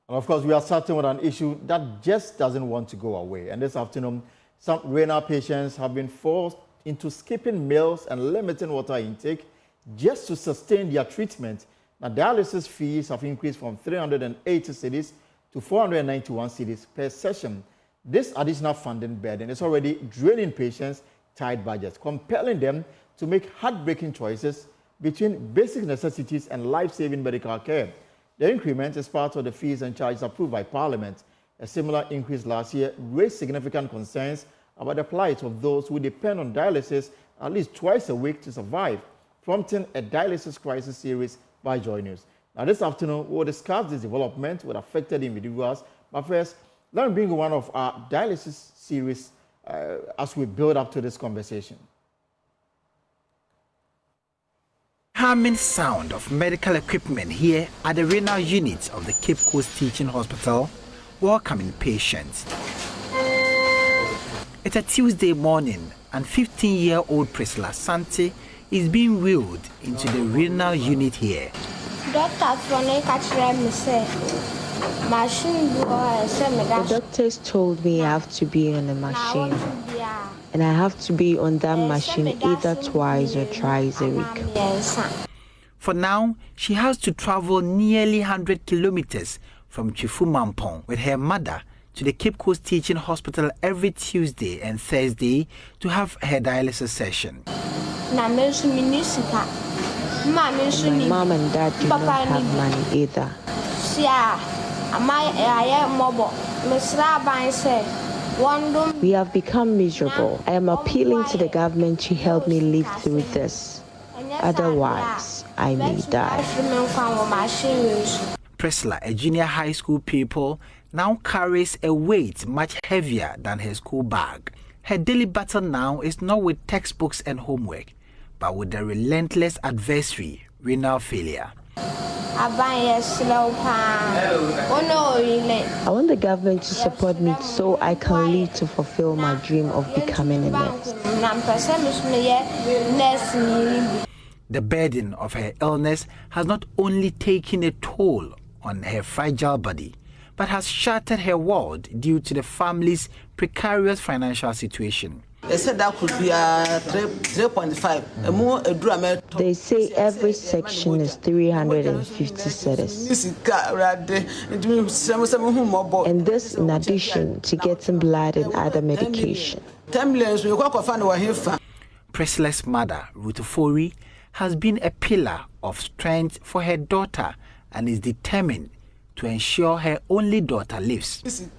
And of course, we are starting with an issue that just doesn't want to go away. And this afternoon, some renal patients have been forced into skipping meals and limiting water intake just to sustain their treatment. Now, dialysis fees have increased from 380 cedis to 491 cedis per session. This additional funding burden is already draining patients' tight budgets, compelling them to make heartbreaking choices between basic necessities and life-saving medical care. The increment is part of the fees and charges approved by Parliament. A similar increase last year raised significant concerns about the plight of those who depend on dialysis at least twice a week to survive, prompting a dialysis crisis series by Joy News. Now, this afternoon, we'll discuss this development with affected individuals. But first, let me bring one of our dialysis series as we build up to this conversation. Humming sound of medical equipment here at the renal unit of the Cape Coast Teaching Hospital, welcoming patients. It's a Tuesday morning and 15-year-old Priscilla Santi is being wheeled into the renal unit here. The doctors told me I have to be on a machine, and I have to be on that machine either twice or thrice a week. For now, she has to travel nearly 100 kilometers from Chifumampong with her mother to the Cape Coast Teaching Hospital every Tuesday and Thursday to have her dialysis session. My mom and dad do not have money either. We have become miserable. I am appealing to the government to help me live through this. Otherwise, I may die. Priscilla, a junior high school pupil, now carries a weight much heavier than her school bag. Her daily battle now is not with textbooks and homework, but with the relentless adversary, renal failure. I want the government to support me so I can live to fulfill my dream of becoming a nurse. The burden of her illness has not only taken a toll on her fragile body, but has shattered her world due to the family's precarious financial situation. They said that could be 3.5. They say every section is 350 cedis. And this in addition to getting blood and other medication. Priscilla's mother, Rutufori, has been a pillar of strength for her daughter and is determined to ensure her only daughter lives. With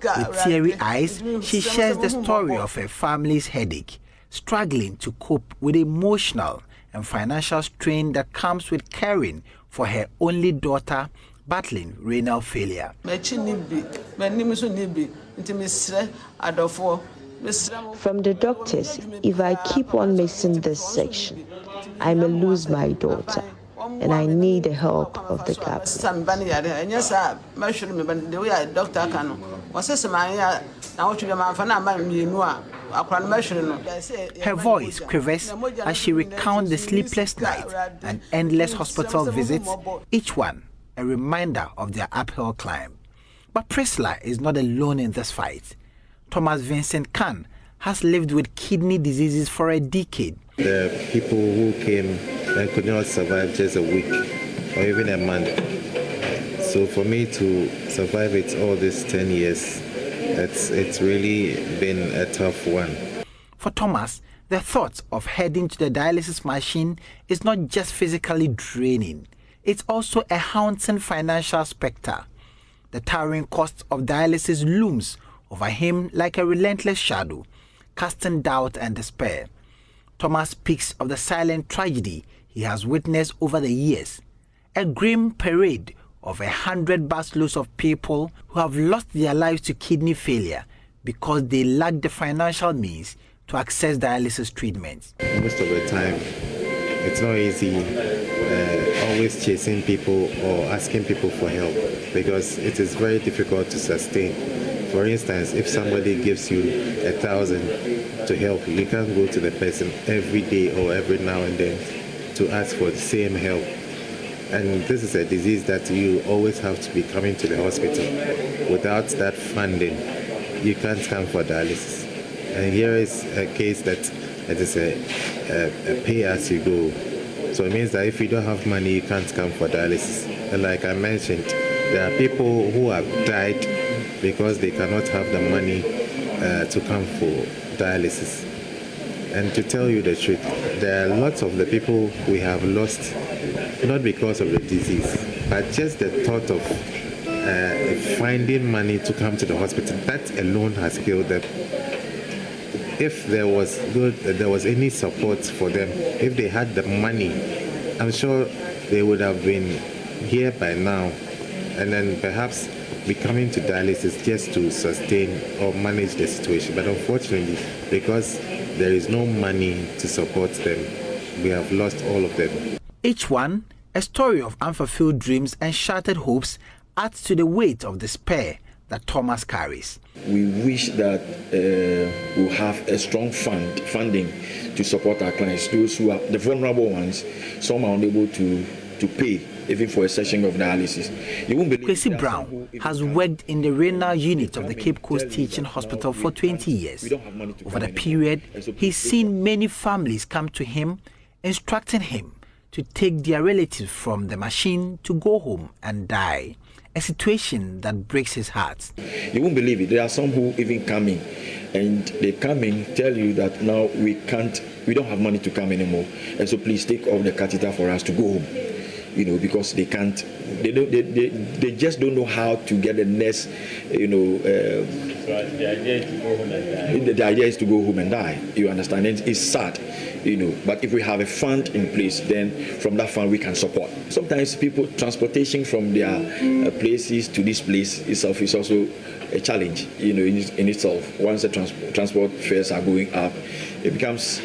teary eyes, she shares the story of her family's headache, struggling to cope with the emotional and financial strain that comes with caring for her only daughter battling renal failure. From the doctors, if I keep on missing this section, I may lose my daughter. And I need the help of the government. Her voice quivers as she recounts the sleepless nights and endless hospital visits, each one a reminder of their uphill climb. But Priscilla is not alone in this fight. Thomas Vincent Khan has lived with kidney diseases for a decade. The people who came and could not survive just a week or even a month. So for me to survive it all these 10 years, it's really been a tough one. For Thomas, the thought of heading to the dialysis machine is not just physically draining, it's also a haunting financial specter. The towering cost of dialysis looms over him like a relentless shadow, casting doubt and despair. Thomas speaks of the silent tragedy he has witnessed over the years, a grim parade of 100 busloads of people who have lost their lives to kidney failure because they lack the financial means to access dialysis treatment. Most of the time, it's not easy always chasing people or asking people for help because it is very difficult to sustain. For instance, if somebody gives you 1,000 to help you, you can't go to the person every day or every now and then to ask for the same help. And this is a disease that you always have to be coming to the hospital. Without that funding, you can't come for dialysis. And here is a case that it is a pay as you go. So it means that if you don't have money, you can't come for dialysis. And like I mentioned, there are people who have died because they cannot have the money to come for dialysis. And to tell you the truth, there are lots of the people we have lost, not because of the disease, but just the thought of finding money to come to the hospital. That alone has killed them. If there was any support for them, if they had the money, I'm sure they would have been here by now, and then perhaps be coming to dialysis just to sustain or manage the situation. But unfortunately, because there is no money to support them, we have lost all of them. Each one, a story of unfulfilled dreams and shattered hopes, adds to the weight of despair that Thomas carries. We wish that we'll have a strong funding to support our clients, those who are the vulnerable ones. Some are unable to pay even for a session of dialysis. Kwesi Brown has worked in the renal unit of the Cape Coast Teaching Hospital for 20 years. Over the period, he's seen many families come to him, instructing him to take their relatives from the machine to go home and die, a situation that breaks his heart. You won't believe it. There are some who even come in, and they come in, tell you that now we don't have money to come anymore, and so please take off the catheter for us to go home. Because they can't, they just don't know how to get the nurse, so the idea is to go home and die. The idea is to go home and die, you understand? And it's sad, but if we have a fund in place, then from that fund we can support. Sometimes people, transportation from their places to this place itself is also a challenge, in itself. Once the transport fares are going up, it becomes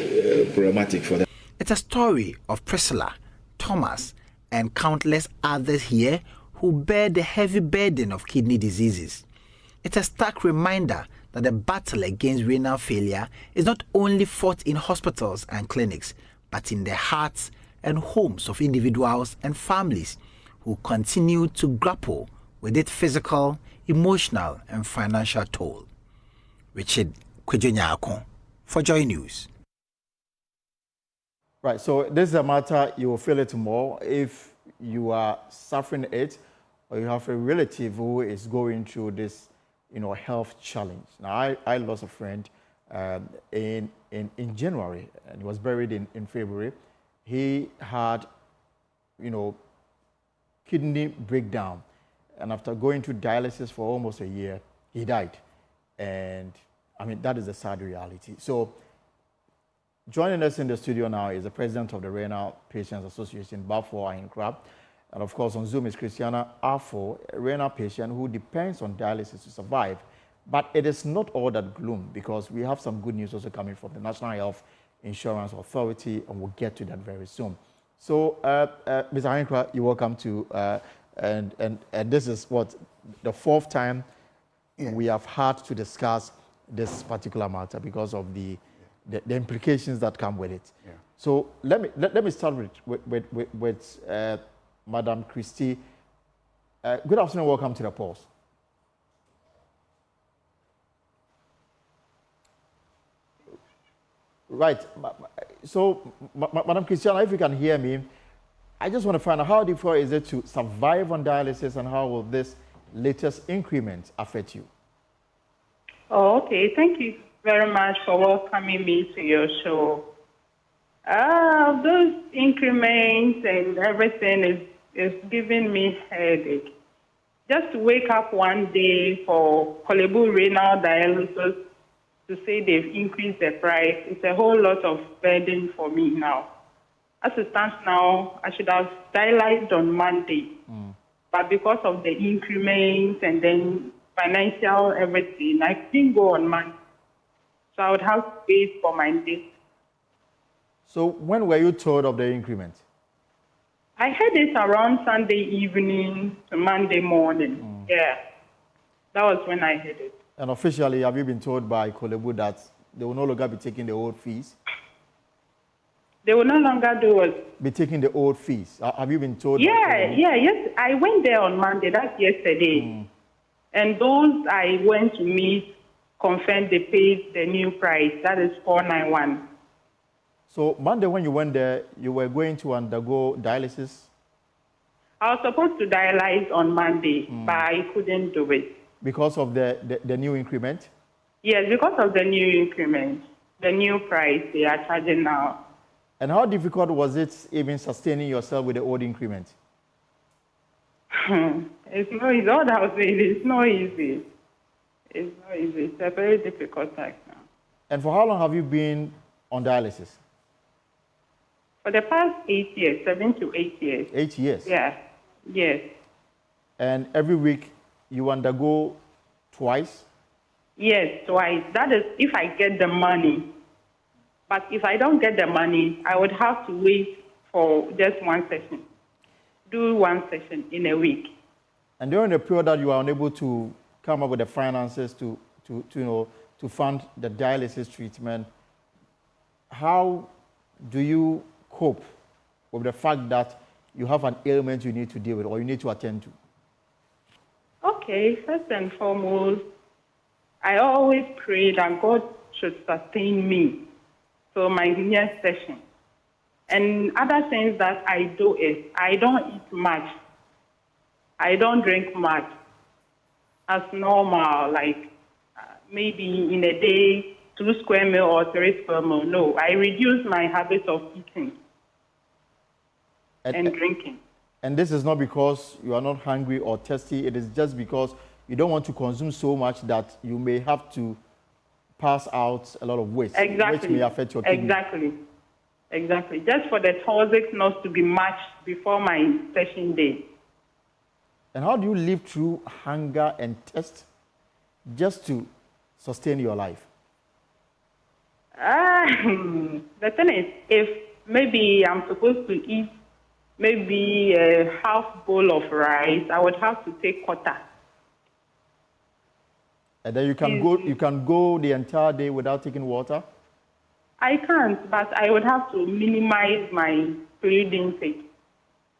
problematic for them. It's a story of Priscilla, Thomas, and countless others here who bear the heavy burden of kidney diseases. It's a stark reminder that the battle against renal failure is not only fought in hospitals and clinics, but in the hearts and homes of individuals and families who continue to grapple with its physical, emotional, and financial toll. Richard Kwejo for Joy News. Right, so this is a matter you will feel it more if you are suffering it or you have a relative who is going through this, health challenge. Now, I lost a friend in January, and he was buried in February. He had, kidney breakdown, and after going through dialysis for almost a year, he died. And that is a sad reality. So, joining us in the studio now is the president of the Renal Patients Association, Makafui Woanyah. And of course, on Zoom is Christiana Afo, a renal patient who depends on dialysis to survive. But it is not all that gloom, because we have some good news also coming from the National Health Insurance Authority, and we'll get to that very soon. So, Mr. Woanyah, you're welcome to, and this is the fourth time we have had to discuss this particular matter because of the implications that come with it. Yeah. So let me start with Madam Christie. Good afternoon, welcome to the Pulse. Right, so Madam Christiana, if you can hear me, I just want to find out how difficult is it to survive on dialysis, and how will this latest increment affect you? Oh, okay, thank you very much for welcoming me to your show. Those increments and everything is giving me headache. Just to wake up one day for Kolebu renal dialysis to say they've increased the price, it's a whole lot of burden for me now. As it stands now, I should have dialyzed on Monday, but because of the increments and then financial everything, I couldn't go on Monday. So I would have to wait for my date. So when were you told of the increment? I heard it around Sunday evening to Monday morning. Yeah, that was when I heard it. And officially, have you been told by Kolebu that they will no longer be taking the old fees? They will no longer do it. Be taking the old fees. Have you been told? Yes. I went there on Monday. That's yesterday. And those I went to meet confirmed they paid the new price. That is 491. So Monday when you went there, you were going to undergo dialysis? I was supposed to dialyze on Monday, but I couldn't do it. Because of the new increment? Yes, because of the new increment, the new price they are charging now. And how difficult was it even sustaining yourself with the old increment? It's not easy. All that I was saying, it's not easy. It's not easy. It's a very difficult time now. And for how long have you been on dialysis? For the past 8 years, 7 to 8 years. 8 years? Yeah, yes. And every week you undergo twice? Yes, twice. That is if I get the money. But if I don't get the money, I would have to wait for just one session. Do one session in a week. And during the period that you are unable to come up with the finances to fund the dialysis treatment, how do you cope with the fact that you have an ailment you need to deal with or you need to attend to? Okay, first and foremost, I always pray that God should sustain me to my next session. And other things that I do is I don't eat much. I don't drink much as normal, like maybe in a day, 2 square meal or 3 square meal. No, I reduce my habit of eating and drinking. And this is not because you are not hungry or thirsty. It is just because you don't want to consume so much that you may have to pass out a lot of waste, exactly. which may affect your kidney. Exactly. Just for the toxics not to be matched before my session day. And how do you live through hunger and thirst just to sustain your life? The thing is, if maybe I'm supposed to eat maybe a half bowl of rice, I would have to take quarter. And then you can go the entire day without taking water? I can't, but I would have to minimize my fluid intake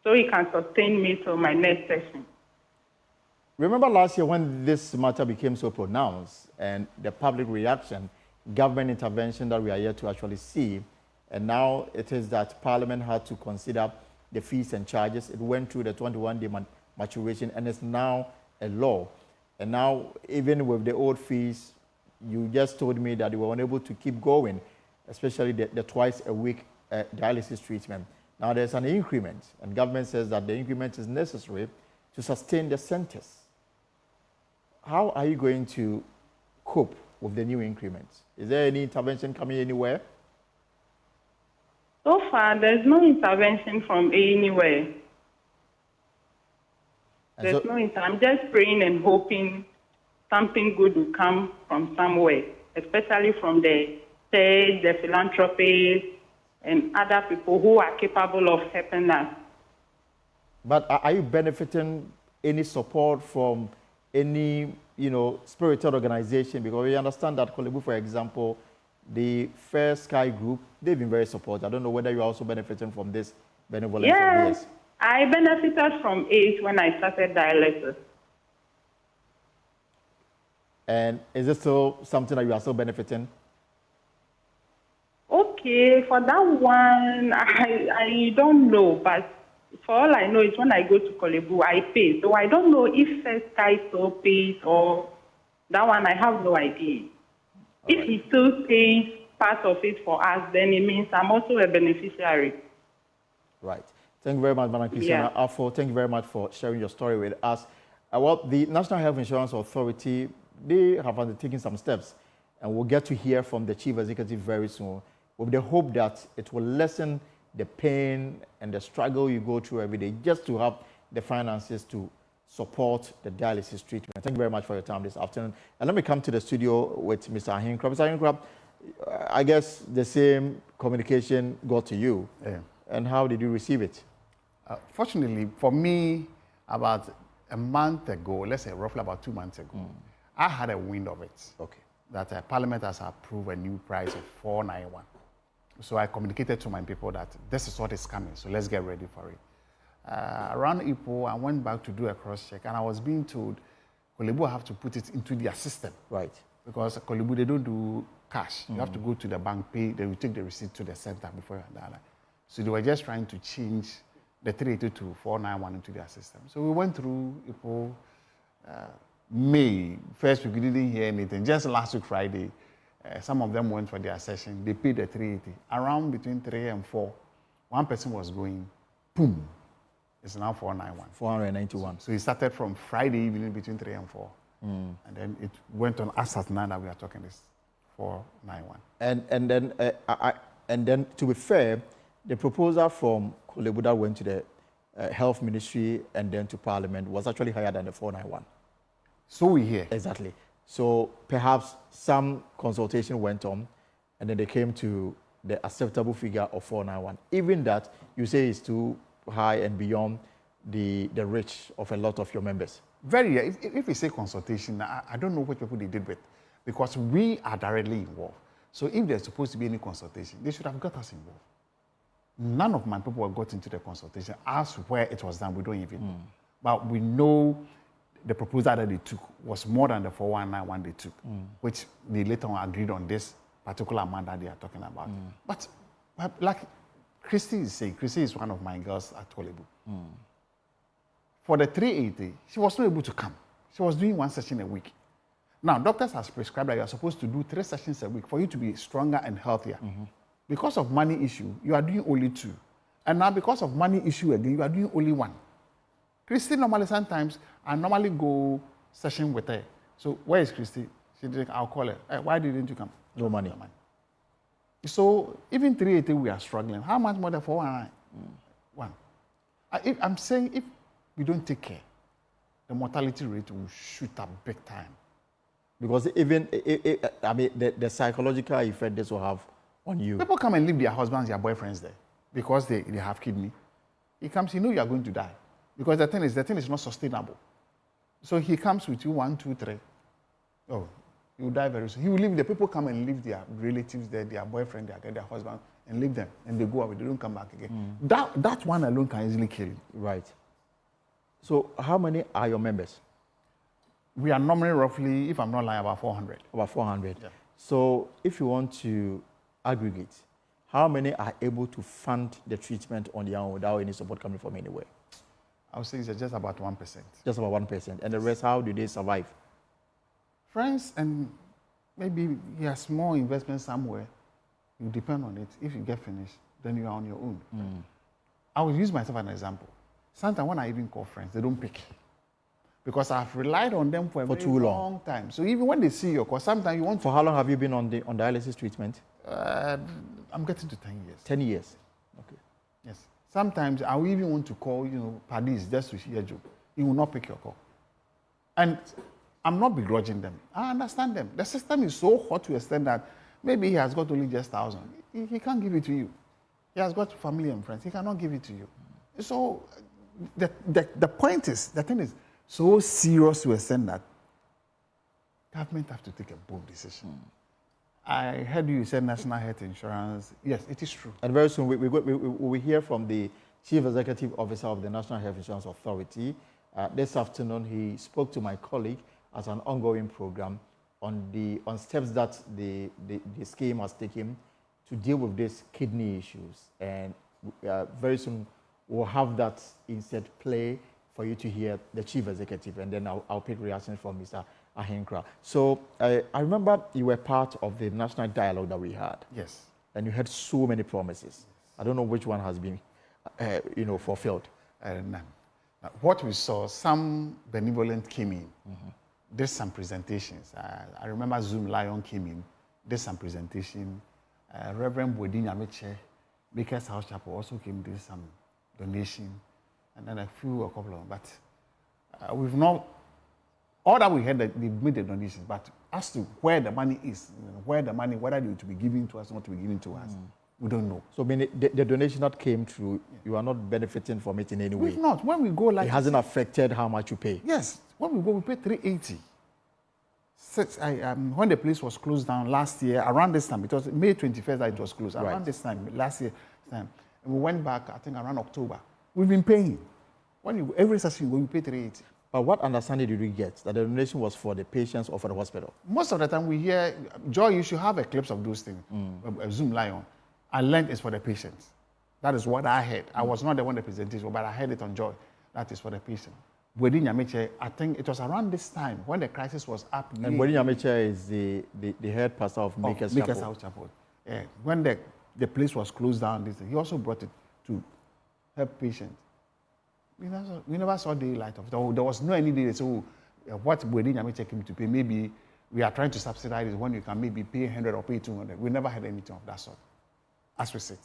so it can sustain me till my next session. Remember last year when this matter became so pronounced and the public reaction, government intervention that we are yet to actually see, and now it is that Parliament had to consider the fees and charges. It went through the 21-day maturation and it's now a law. And now, even with the old fees, you just told me that you were unable to keep going, especially the twice a week dialysis treatment. Now there's an increment, and government says that the increment is necessary to sustain the centers. How are you going to cope with the new increments? Is there any intervention coming anywhere? So far, there's no intervention from anywhere. There's no intervention. I'm just praying and hoping something good will come from somewhere, especially from the church, the philanthropists, and other people who are capable of helping us. But are you benefiting any support from any, spirited organization? Because we understand that Kolebu, for example, the Fair Sky Group, they've been very supportive. I don't know whether you're also benefiting from this benevolence. Yes, I benefited from it when I started dialysis. And is it still something that you are still benefiting? Okay, for that one, I don't know, but for all I know is when I go to Kolebu, I pay. So I don't know if First Sky still pays or that one, I have no idea. If he still pays part of it for us, then it means I'm also a beneficiary. Right. Thank you very much, Madam Christiana Afo. Thank you very much for sharing your story with us. Well, the National Health Insurance Authority, they have undertaken some steps, and we'll get to hear from the Chief Executive very soon, with the hope that it will lessen the pain and the struggle you go through every day just to have the finances to support the dialysis treatment. Thank you very much for your time this afternoon. And let me come to the studio with Mr. Ahinkrab. Mr. Ahinkrab, I guess the same communication got to you. Yeah. And how did you receive it? Fortunately, for me, about a month ago, let's say roughly about 2 months ago, I had a wind of it. Okay. That Parliament has approved a new price of 491. So I communicated to my people that this is what is coming, so let's get ready for it. Around April, I went back to do a cross-check, and I was being told, Kolebu have to put it into their system. Right. Because Kolebu, they don't do cash. You have to go to the bank, pay, then you take the receipt to the center before you dial. So they were just trying to change the 382 to 491 into their system. So we went through April, May. First week, we didn't hear anything. Just last week, Friday, some of them went for their session. They paid the 380. Around between 3 and 4, one person was going, boom. It's now 491. 491. So it started from Friday evening between 3 and 4. And then it went on as at now that we are talking this 491. And then to be fair, the proposal from Kolebu that went to the Health Ministry and then to Parliament was actually higher than the 491. So we hear. Exactly. So perhaps some consultation went on, and then they came to the acceptable figure of 491. Even that, you say is too high and beyond the reach of a lot of your members. Very. If we say consultation, I don't know what people they did with, because we are directly involved. So if there's supposed to be any consultation, they should have got us involved. None of my people got into the consultation. As where it was done, we don't even know. But we know the proposal that they took was more than the 491 they took, which they later on agreed on this particular amount that they are talking about. But like Christy is saying, Christy is one of my girls at Kolebu. For the 380, she was not able to come. She was doing 1 session a week. Now, doctors have prescribed that you are supposed to do 3 sessions a week for you to be stronger and healthier. Because of money issue, you are doing only 2. And now because of money issue again, you are doing only 1. Christy normally sometimes, I normally go session with her. So where is Christy? She did, I'll call her. Hey, why didn't you come? No money. So even 380, we are struggling. How much more than 491? I'm saying if we don't take care, the mortality rate will shoot up big time. Because even, the psychological effect this will have on you. People come and leave their husbands, their boyfriends there because they have kidney. He comes, you are going to die. Because the thing is not sustainable. So he comes with you 1, 2, 3. Oh, you will die very soon. He will leave. The people come and leave their relatives there, their boyfriend, their husband, and leave them. And they go away. They don't come back again. That one alone can easily kill you. Right. So how many are your members? We are normally roughly, if I'm not lying, about 400. About 400. Yeah. So if you want to aggregate, how many are able to fund the treatment on their own without any support coming from anywhere? I would say it's just about 1%. Just about 1%. And the rest, how do they survive? Friends, and maybe he has small investment somewhere. You depend on it. If you get finished, then you are on your own. I will use myself as an example. Sometimes when I even call friends, they don't pick. Because I've relied on them for a very too long time. So even when they see your call, sometimes you want For how long have you been on dialysis treatment? I'm getting to 10 years. 10 years. Okay. Yes. Sometimes I will even want to call, Padis just to hear you. He will not pick your call. And I'm not begrudging them. I understand them. The system is so hot to the extent that maybe he has got only just 1,000. He can't give it to you. He has got family and friends. He cannot give it to you. So the point is, the thing is so serious to the extent that government have to take a bold decision. I heard you say national health insurance. Yes, it is true. And very soon we will hear from the Chief Executive Officer of the National Health Insurance Authority. This afternoon, he spoke to my colleague as an ongoing program on steps that the scheme has taken to deal with these kidney issues. And very soon, we'll have that instead play for you to hear the Chief Executive, and then I'll pick reactions from Mr. Ahenkra. So I remember you were part of the national dialogue that we had. Yes. And you had so many promises. I don't know which one has been, fulfilled. None. What we saw, some benevolent came in, did some presentations. I remember Zoom Lion came in, did some presentation. Reverend Bodin Ameche, Baker's House Chapel also came, did some donation, and then a couple of them. But we've not, all that we heard that they made the donations, but as to where the money is, whether it to be given to us or not to be given to us, we don't know. So meaning the donation that came through, you are not benefiting from it in any way? We've not. When we go like... It hasn't affected how much you pay? Yes. When we go, we pay 380. when the place was closed down last year, around this time, it was May 21st that it was closed. Around this time, last year, and we went back, I think, around October. We've been paying. Every session you pay 380. But what understanding did we get that the donation was for the patients or for the hospital? Most of the time we hear, Joy, you should have a clips of those things, a Zoom lion. I learned it's for the patients. That is what I heard. I was not the one that presented it, but I heard it on Joy. That is for the patient. Bwedi Nyameche, I think it was around this time when the crisis was up. And Bwedi Nyameche is the head pastor of Maker's House Chapel. Yeah. When the place was closed down, he also brought it to help patients. We never saw daylight of it. There was no any day. So what Bwedi Nyameche came to pay, maybe we are trying to subsidize it when you can maybe pay 100 or pay 200. We never had anything of that sort, as we sit.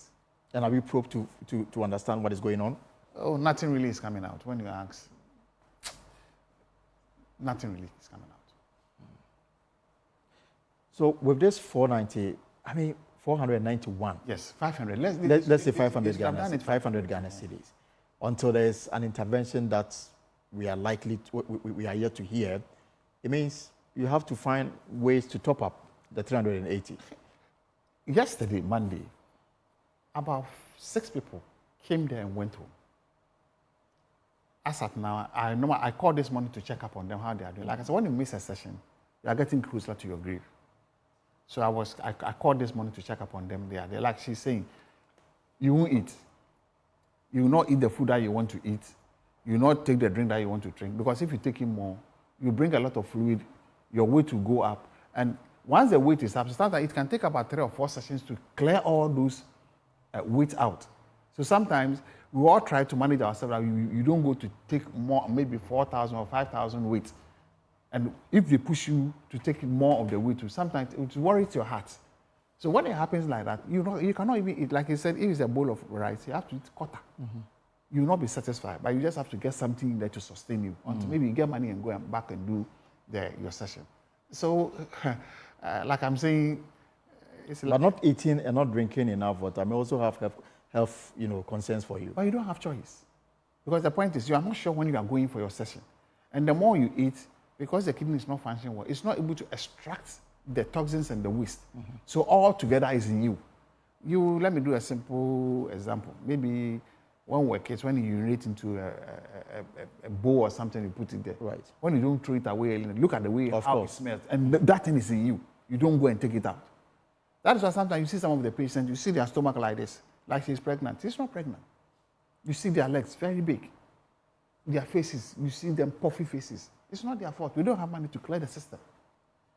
And are we probed to understand what is going on? Oh, nothing really is coming out. When you ask, nothing really is coming out. So with this 491. Yes, 500. Let's say 500 Ghana, 500 Ghana cedis. Until there's an intervention that we are we are yet to hear, it means you have to find ways to top up the 380. Yesterday, Monday, about 6 people came there and went home. As at now, I called this morning to check up on them, how they are doing. Like I said, when you miss a session, you are getting closer to your grave. So I called this morning to check up on them. They're like she's saying, you won't eat. You will not eat the food that you want to eat. You will not take the drink that you want to drink. Because if you take in more, you bring a lot of fluid, your weight will go up. And once the weight is up, it can take about 3 or 4 sessions to clear all those weight out. So sometimes we all try to manage ourselves. You don't go to take more, maybe 4,000 or 5,000 weight. And if they push you to take more of the weight, sometimes it worries your heart. So when it happens like that, you cannot even eat. Like I said, if it's a bowl of rice, you have to eat quarter. Mm-hmm. You will not be satisfied, but you just have to get something there to sustain you until maybe you get money and go back and do your session. So, like I'm saying, but not eating and not drinking enough water may also have health concerns for you. But you don't have choice. Because the point is, you are not sure when you are going for your session. And the more you eat, because the kidney is not functioning well, it's not able to extract the toxins and the waste. Mm-hmm. So all together is in you. Let me do a simple example. Maybe when we're kids, when you urinate into a bowl or something, you put it there. Right. When you don't throw it away, look at the way how it smells. And that thing is in you. You don't go and take it out. That is why sometimes you see some of the patients, you see their stomach like this, like she's pregnant. She's not pregnant. You see their legs very big. Their faces, you see them puffy faces. It's not their fault. We don't have money to clear the system.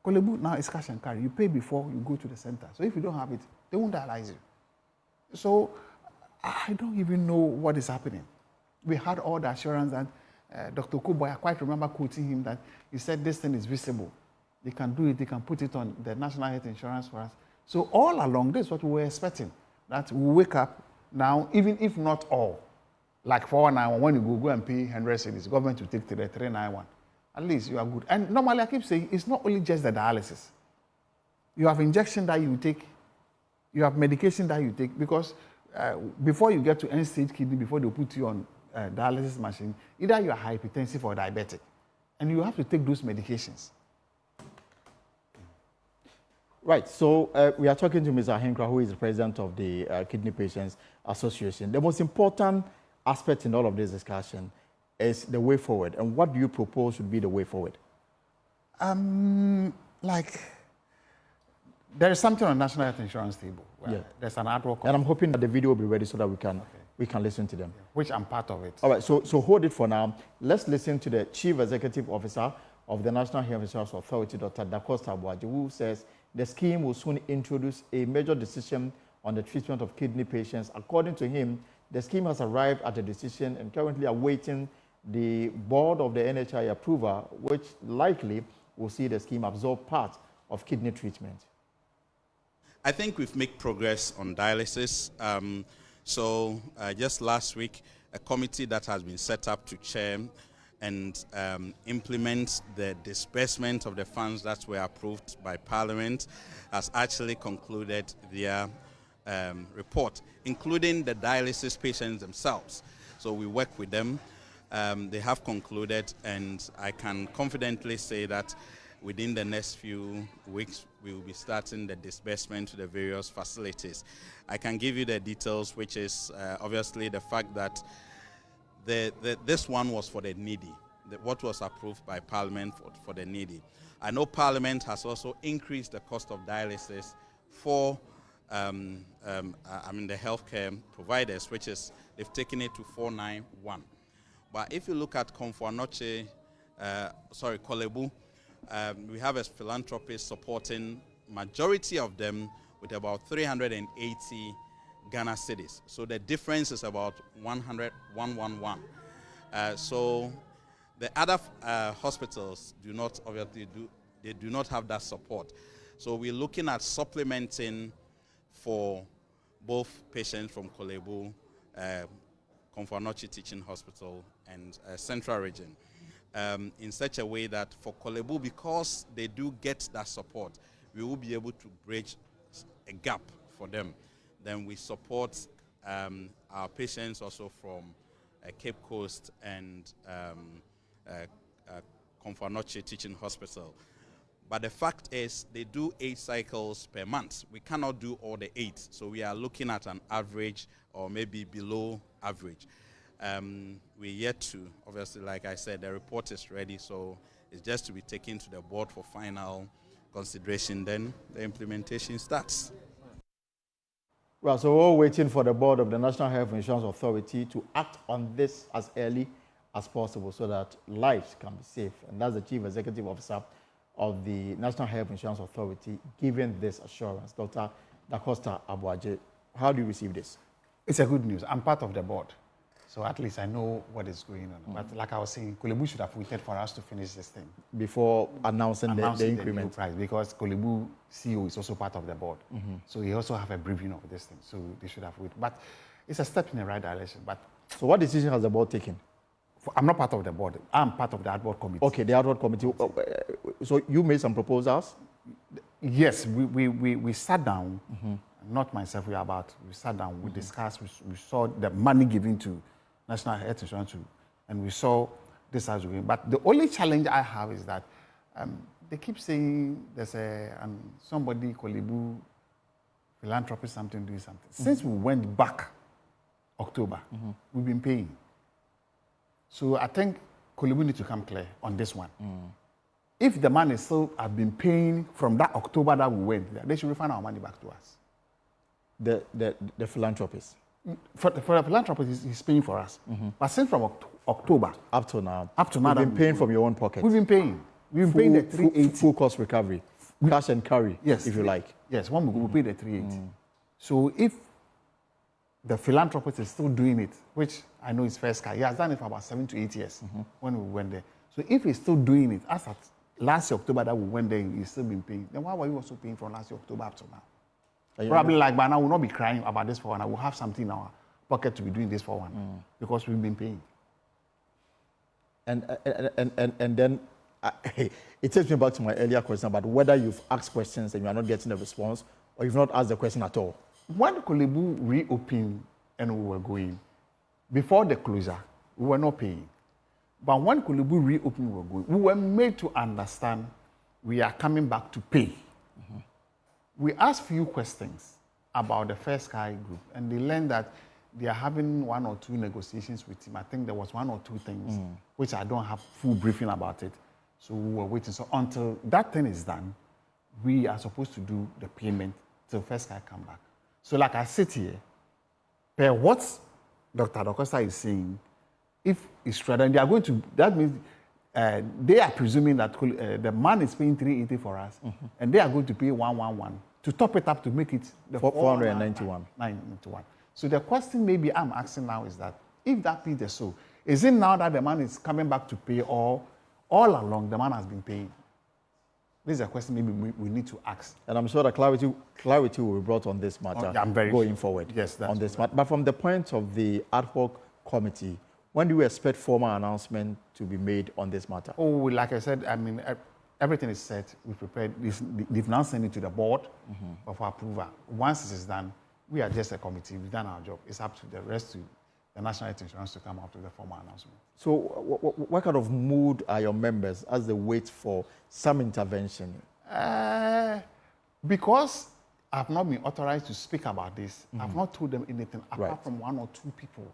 Kolebu now is cash and carry. You pay before you go to the center. So if you don't have it, they won't dialyze you. So I don't even know what is happening. We had all the assurance that Dr. Kuboy, I quite remember quoting him that he said this thing is visible. They can do it. They can put it on the National Health Insurance for us. So all along, this is what we were expecting. That we wake up now, even if not all, like 491, when you go and pay 100 cedis, government will take 391. At least you are good. And normally I keep saying, it's not only just the dialysis. You have injection that you take, you have medication that you take, because before you get to end-stage kidney, before they put you on dialysis machine, either you are hypertensive or diabetic. And you have to take those medications. Right, so we are talking to Mr. Ahenkra, who is the president of the Kidney Patients Association. The most important aspect in all of this discussion is the way forward. And what do you propose should be the way forward? There is something on National Health Insurance table. There's an ad hoc. And I'm hoping that the video will be ready so that we can listen to them. Which I'm part of it. All right, so hold it for now. Let's listen to the Chief Executive Officer of the National Health Insurance Authority, Dr. Dacosta Boaji, who says the scheme will soon introduce a major decision on the treatment of kidney patients. According to him, the scheme has arrived at a decision and currently awaiting the board of the NHI approval, which likely will see the scheme absorb part of kidney treatment. I think we've made progress on dialysis. Just last week, a committee that has been set up to chair and implement the disbursement of the funds that were approved by Parliament has actually concluded their report, including the dialysis patients themselves. So we work with them. They have concluded, and I can confidently say that within the next few weeks, we will be starting the disbursement to the various facilities. I can give you the details, which is obviously the fact that this one was for the needy, what was approved by Parliament for the needy. I know Parliament has also increased the cost of dialysis for the healthcare providers, which is they've taken it to 491. But if you look at Kolebu, we have a philanthropist supporting majority of them with about 380 Ghana cedis. So the difference is about 111. So the other hospitals do not have that support. So we're looking at supplementing for both patients from Kolebu, Komfo-Anokye Teaching Hospital, and Central Region, in such a way that for Kolebu, because they do get that support, we will be able to bridge a gap for them. Then we support our patients also from Cape Coast and Komfo-Anokye Teaching Hospital. But the fact is, they do 8 cycles per month. We cannot do all the 8, so we are looking at an average or maybe below average. We're yet to, obviously, like I said, the report is ready, so it's just to be taken to the board for final consideration, then the implementation starts. Well, so we're waiting for the board of the National Health Insurance Authority to act on this as early as possible so that lives can be saved. And that's the Chief Executive Officer of the National Health Insurance Authority giving this assurance. Dr. Dacosta Abuaje, how do you receive this? It's a good news. I'm part of the board, so at least I know what is going on. But like I was saying, Kolebu should have waited for us to finish this thing before announcing the increment. New price, because Kolebu CEO is also part of the board. So he also have a briefing of this thing, so they should have waited. But it's a step in the right direction. But so what decision has the board taken? I'm not part of the board. I'm part of the ad board committee. Okay, the ad board committee. So you made some proposals? Yes, we sat down. Not myself. We sat down. We discussed. We saw the money given to National Health Insurance, and we saw this as well. But the only challenge I have is that they keep saying there's somebody Kolebu philanthropist something doing something. Since we went back October, we've been paying. So I think Kolebu need to come clear on this one. If the money still have been paying from that October that we went, they should refund our money back to us. The philanthropist? For the philanthropist, he's paying for us. But since from October up to now, you've been paying from your own pocket. We've been paying. We've been paying the 380. Full cost recovery, cash and carry, yes, if you like. Yes, we pay the 380. So if the philanthropist is still doing it, which I know is first car. He has done it for about 7 to 8 years when we went there. So if he's still doing it, as at last year, October that we went there, he's still been paying. Then why were you also paying from last year, October up to now? Probably like by now, we'll not be crying about this for one. I will have something in our pocket to be doing this for one because we've been paying. And then it takes me back to my earlier question about whether you've asked questions and you are not getting a response, or you've not asked the question at all. When Kolebu reopened and we were going, before the closure, we were not paying. But when Kolebu reopened, we were going. We were made to understand we are coming back to pay. We asked few questions about the First Sky group, and they learned that they are having 1 or 2 negotiations with him. I think there was 1 or 2 things, which I don't have full briefing about it. So we were waiting. So until that thing is done, we are supposed to do the payment till First Sky come back. So like I sit here, per what Dr. Dacosta is saying, if it's true, then they are going to, that means they are presuming that the man is paying 380 for us, and they are going to pay 111 to top it up to make it the 491. 991. So the question maybe I'm asking now is that if that be the so, is it now that the man is coming back to pay, or all along the man has been paying? This is a question maybe we need to ask. And I'm sure that clarity will be brought on this matter going forward. Yes, that's on this matter. But from the point of the ad hoc committee, when do you expect formal announcement to be made on this matter? Oh, like I said, I mean, everything is set. We prepared this. They've now sent it to the board for approval. Once it is done, we are just a committee. We've done our job. It's up to the rest to the National Health Insurance to come out with a formal announcement. So what kind of mood are your members as they wait for some intervention? Because I've not been authorized to speak about this, I've not told them anything apart from 1 or 2 people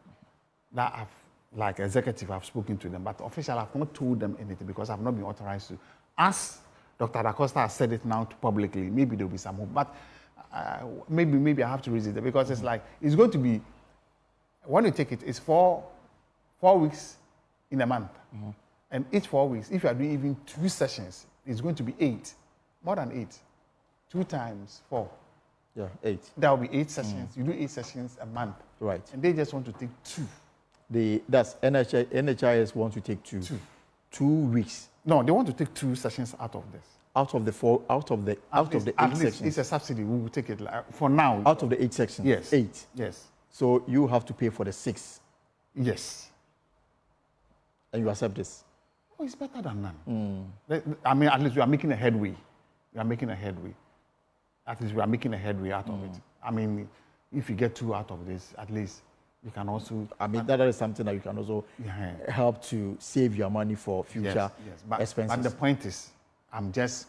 that I've, like executive, I've spoken to them, but official, I've not told them anything because I've not been authorized to. As Dr. Dacosta has said it now publicly, maybe there'll be some hope, but maybe I have to raise it because it's like, it's going to be, when you take it, it's 4 weeks in a month. And each 4 weeks, if you are doing even 2 sessions, it's going to be 8, more than 8. 2 times 4. Yeah, 8. That will be 8 sessions. You do 8 sessions a month. Right. And they just want to take 2. That's NHIS wants to take 2. 2 weeks. No, they want to take 2 sessions out of this. Out of the 8 sections. It's a subsidy. We will take it for now. Out of the 8 sections. Yes. 8. Yes. So you have to pay for the 6. Yes. And you accept this. Oh, it's better than none. I mean, at least we are making a headway. We are making a headway. At least we are making a headway out of it. I mean, if you get 2 out of this, at least you can also. I mean, that is something that you can also help to save your money for future expenses. But the point is, I'm just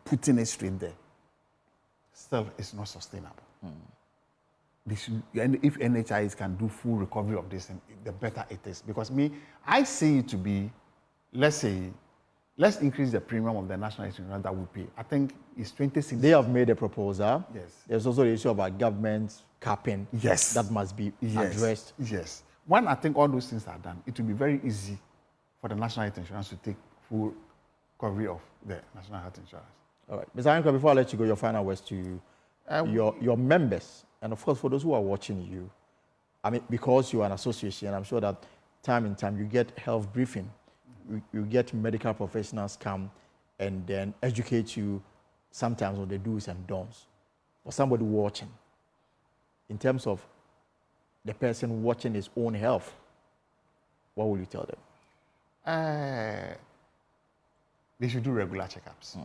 putting it straight there. Still, it's not sustainable. And if NHIS can do full recovery of this, the better it is. Because I see it to be, let's increase the premium of the national insurance that we pay. I think it's 26. They have made a proposal. Yes. There's also the issue about government capping. Yes. That must be addressed. Yes. When I think all those things are done, it will be very easy for the national health insurance to take full recovery of the national health insurance. All right. Mr. Anko, before I let you go, your final words to your members, and of course for those who are watching you. I mean, because you are an association, I'm sure that time and time you get health briefing. You get medical professionals come and then educate you sometimes on the do's and don'ts. For somebody watching, in terms of the person watching his own health, what will you tell them? They should do regular checkups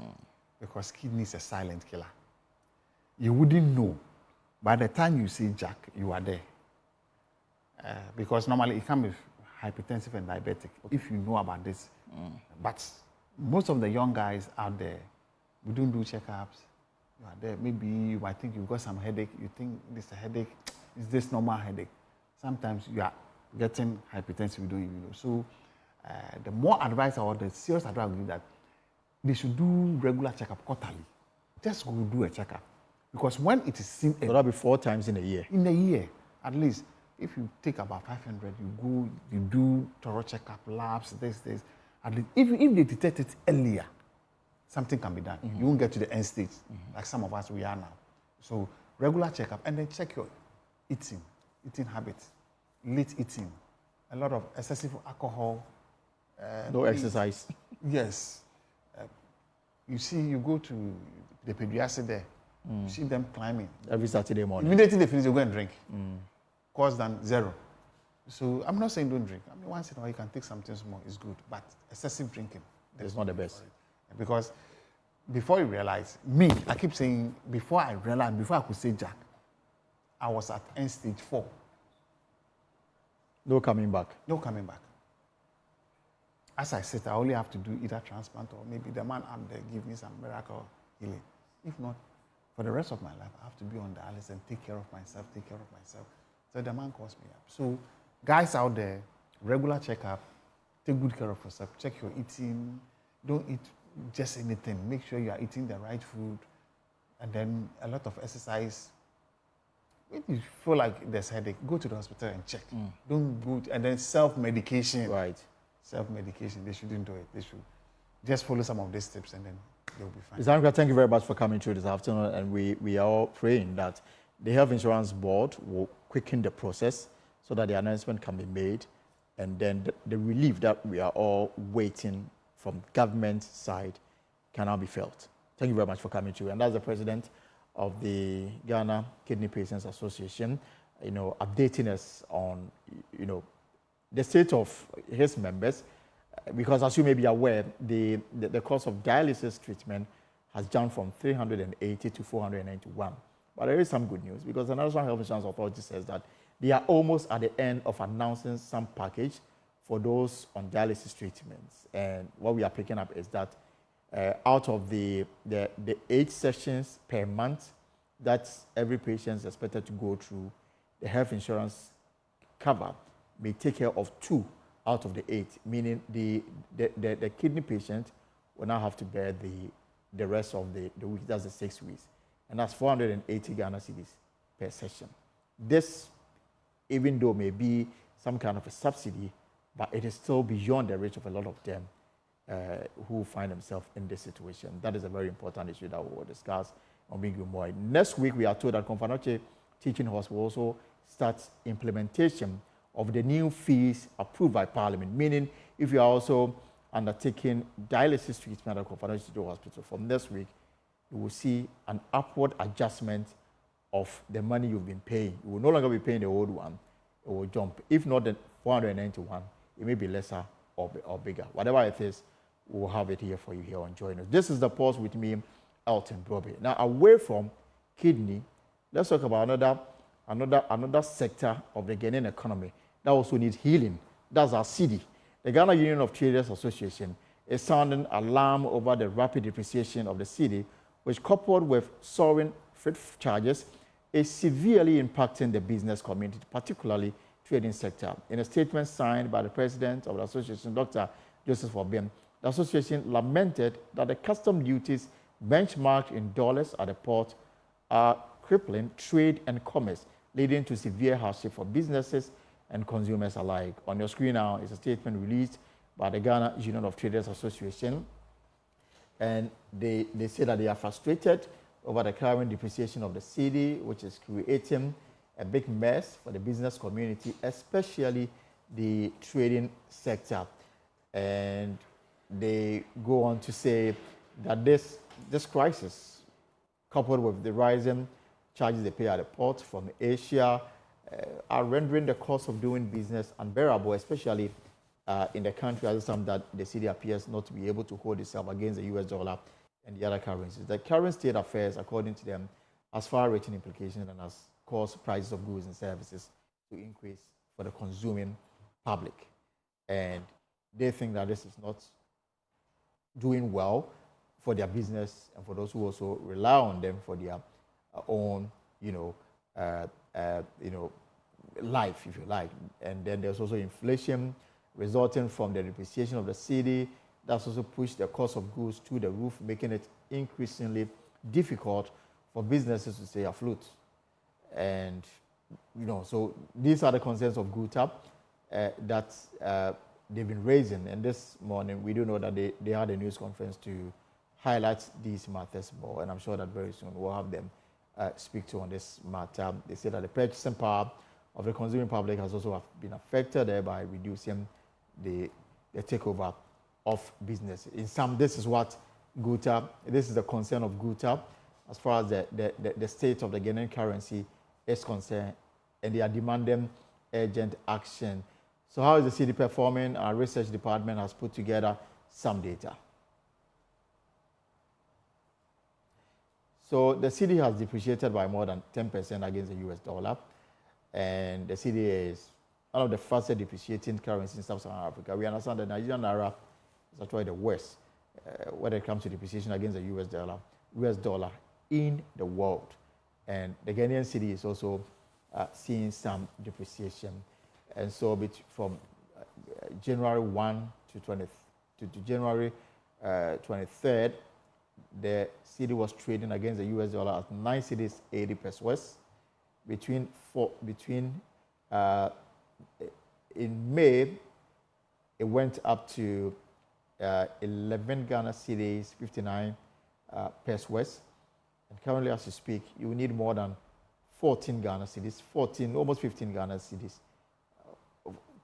because kidney is a silent killer. You wouldn't know. By the time you see Jack, you are there. Because normally it comes with hypertensive and diabetic, if you know about this. But most of the young guys out there, we don't do checkups. You are there. Maybe you might think you've got some headache. You think this is a headache. Is this normal headache? Sometimes you are getting hypertensive, you don't even know. So the more advice or the serious advice I would give that they should do regular checkup quarterly. Just go do a checkup. Because when it is seen... So that'll be 4 times in a year? In a year, at least. If you take about 500, you go, you do thorough checkup, labs, this. At least, if they detect it earlier, something can be done. You won't get to the end stage, like some of us we are now. So regular checkup, and then check your eating habits, late eating, a lot of excessive alcohol. No exercise. Yes. You see, you go to the pediatric there, you see them climbing. Every Saturday morning. Immediately they finish, they go and drink. Cost than 0. So I'm not saying don't drink. I mean, once in a while you can take something small, it's good. But excessive drinking is not the best. Because before you realize, I keep saying, before I realized, before I could say Jack, I was at end stage 4. No coming back. No coming back. As I said, I only have to do either transplant or maybe the man up there give me some miracle healing. If not, for the rest of my life, I have to be on dialysis and take care of myself. So the man calls me up. So guys out there, regular checkup, take good care of yourself, check your eating, don't eat just anything. Make sure you are eating the right food, and then a lot of exercise. When you feel like there's headache, go to the hospital and check. Don't go and then self-medication. Right. Self-medication, they shouldn't do it. They should just follow some of these tips and then they'll be fine. Mr. Anko, thank you very much for coming through this afternoon, and we are all praying that the Health Insurance Board will quicken the process so that the announcement can be made, and then the relief that we are all waiting from government side can now be felt. Thank you very much for coming through. And that's the president of the Ghana Kidney Patients Association, updating us on, the state of his members, because as you may be aware, the cost of dialysis treatment has jumped from 380 to 491. But there is some good news, because the National Health Insurance Authority says that they are almost at the end of announcing some package for those on dialysis treatments. And what we are picking up is that out of the 8 sessions per month that every patient is expected to go through, the health insurance cover may take care of 2 out of the 8, meaning the kidney patient will now have to bear the rest of the week. That's the 6 weeks. And that's 480 Ghana cedis per session. This, even though may be some kind of a subsidy, but it is still beyond the reach of a lot of them who find themselves in this situation. That is a very important issue that we will discuss on Bingu More. Next week, we are told that Komfanoche Teaching Hospital will also start implementation of the new fees approved by Parliament, meaning if you are also undertaking dialysis treatment at Komfanoche Teaching Hospital from next week, you will see an upward adjustment of the money you've been paying. You will no longer be paying the old one. It will jump. If not the 491, it may be lesser or bigger. Whatever it is, we'll have it here for you here on Join Us. This is The Pulse with me, Elton Brobe. Now, away from kidney, let's talk about another sector of the Ghanaian economy that also needs healing. That's our city. The Ghana Union of Traders Association is sounding alarm over the rapid depreciation of the city, which, coupled with soaring freight charges, is severely impacting the business community, particularly trading sector. In a statement signed by the president of the association, Dr. Joseph Obim, the association lamented that the custom duties benchmarked in dollars at the port are crippling trade and commerce, leading to severe hardship for businesses and consumers alike. On your screen now is a statement released by the Ghana Union of Traders Association, and they say that they are frustrated over the current depreciation of the city, which is creating a big mess for the business community, especially the trading sector. And they go on to say that this crisis, coupled with the rising charges they pay at the port from Asia, are rendering the cost of doing business unbearable, especially in the country as some that the city appears not to be able to hold itself against the US dollar and the other currencies. The current state affairs, according to them, has far-reaching implications and has caused prices of goods and services to increase for the consuming public. And they think that this is not doing well for their business and for those who also rely on them for their own, life, if you like. And then there's also inflation resulting from the depreciation of the city. That's also pushed the cost of goods to the roof, making it increasingly difficult for businesses to stay afloat. And, so these are the concerns of GUTA that they've been raising. And this morning, we do know that they had a news conference to highlight these matters more. And I'm sure that very soon we'll have them speak to on this matter. They say that the purchasing power of the consuming public has also been affected, thereby reducing the takeover of business. In some, this is the concern of GUTA as far as the state of the Ghanaian currency is concerned, and they are demanding urgent action. So how is the city performing? Our research department has put together some data. So the cedi has depreciated by more than 10% against the US dollar, and the cedi is one of the fastest depreciating currencies in Sub-Saharan Africa. We understand that Nigerian naira is actually the worst when it comes to depreciation against the US dollar in the world. And the Ghanaian cedi is also seeing some depreciation. And so from January 1 to January 23rd, the cedi was trading against the US dollar at 9 cedis 80 pesos. In May, it went up to 11 Ghana cedis 59 pesos. And currently, as you speak, you need more than 14 Ghana cedis, almost 15 Ghana cedis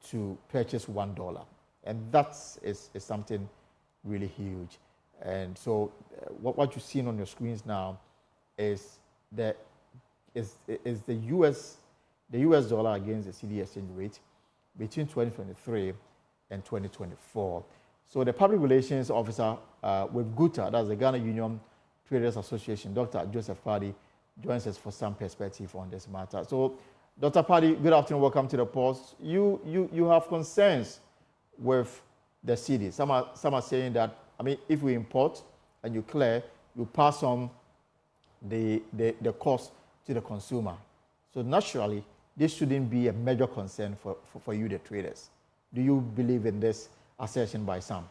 to purchase $1. And that is something really huge. And so what you're seeing on your screens now is the US dollar against the cedi exchange rate between 2023 and 2024. So the public relations officer with GUTA, that's the Ghana Union Traders Association, Dr. Joseph Pardy, joins us for some perspective on this matter. So, Dr. Paddy, good afternoon. Welcome to the Post. You have concerns with the city. Some are saying that, I mean, if we import and you clear, you pass on the cost to the consumer. So naturally, this shouldn't be a major concern for you, the traders. Do you believe in this assertion by some?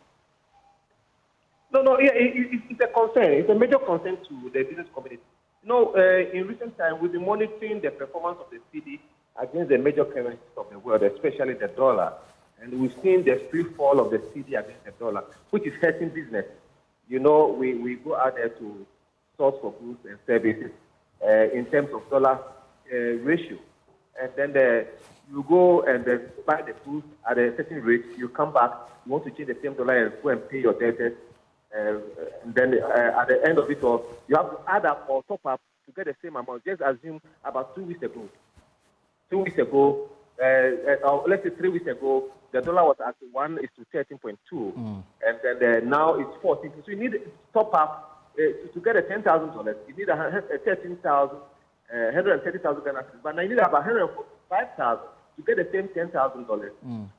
No, yeah, it's a concern. It's a major concern to the business community. You know, in recent times, we've been monitoring the performance of the cedi against the major currencies of the world, especially the dollar. And we've seen the free fall of the cedi against the dollar, which is hurting business. You know, we go out there to source for goods and services in terms of dollar ratio. And then you go and buy the goods at a certain rate, you come back, you want to change the same dollar and go and pay your debtors. And then at the end of it all, you have to add up or top up to get the same amount. Just assume about 2 weeks ago. 2 weeks ago, or let's say 3 weeks ago, the dollar was at 1:13.2, and then now it's 14. So you need to top up to get a $10,000. You need 130,000 Ghana cedis, but now you need about 145,000 to get the same $10,000.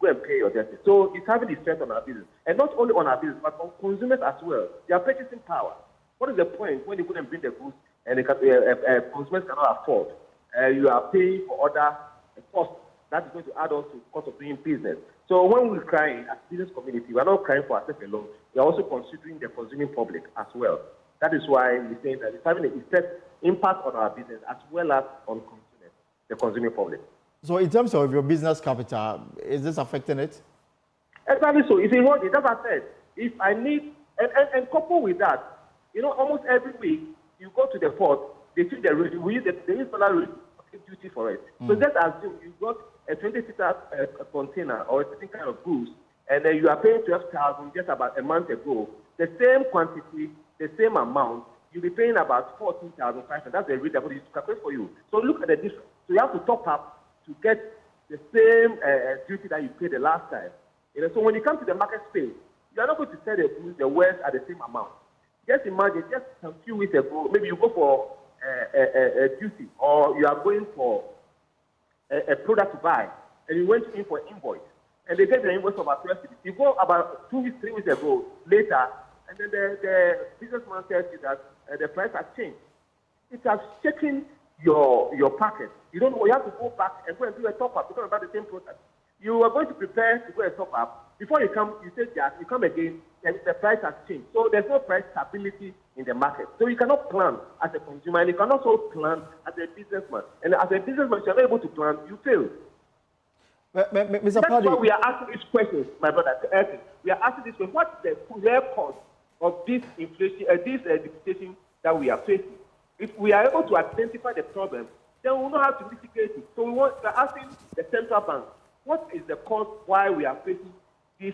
Go and pay your debt. So it's having the effect on our business, and not only on our business, but on consumers as well. Their purchasing power. What is the point when you couldn't bring the goods and consumers cannot afford? You are paying for other costs that is going to add on to the cost of doing business. So when we're crying as a business community, we're not crying for ourselves alone. We're also considering the consuming public as well. That is why we're saying that it's having an impact on our business as well as on consumers, the consuming public. So in terms of your business capital, is this affecting it? Exactly so. It's eroding. That's what I said. If I need, and coupled with that, you know, almost every week, you go to the port, they see the rate, they use dollar rate duty for it. So just assume you got a 20-seater container or a certain kind of goods, and then you are paying 12,000 just about a month ago. The same quantity, the same amount, you'll be paying about 14,500. That's the rate that is calculated for you. So look at the difference. So you have to top up to get the same duty that you paid the last time. You know, so when you come to the market space, you are not going to sell the goods, the wares at the same amount. Just imagine, just a few weeks ago, maybe you go for a duty, or you are going for a product to buy, and you went in for invoice, and they get the invoice of about 12 cedis. You go about 2 weeks, 3 weeks ago, later, and then the businessman tells you that the price has changed. It has shaken your packet. You don't know, you have to go back and go and do a top-up because about the same product. You are going to prepare to go and top up. Before you come, you say yes, you come again, and the price has changed. So there's no price stability in the market. So you cannot plan as a consumer, and you cannot also plan as a businessman. And as a businessman, if you're not able to plan, you fail. Mr. That's why we are asking these questions, my brother. We are asking this question: what is the real cause of this inflation, this depreciation that we are facing? If we are able to identify the problem, then we will know how to mitigate it. So we are asking the central bank, what is the cause why we are facing this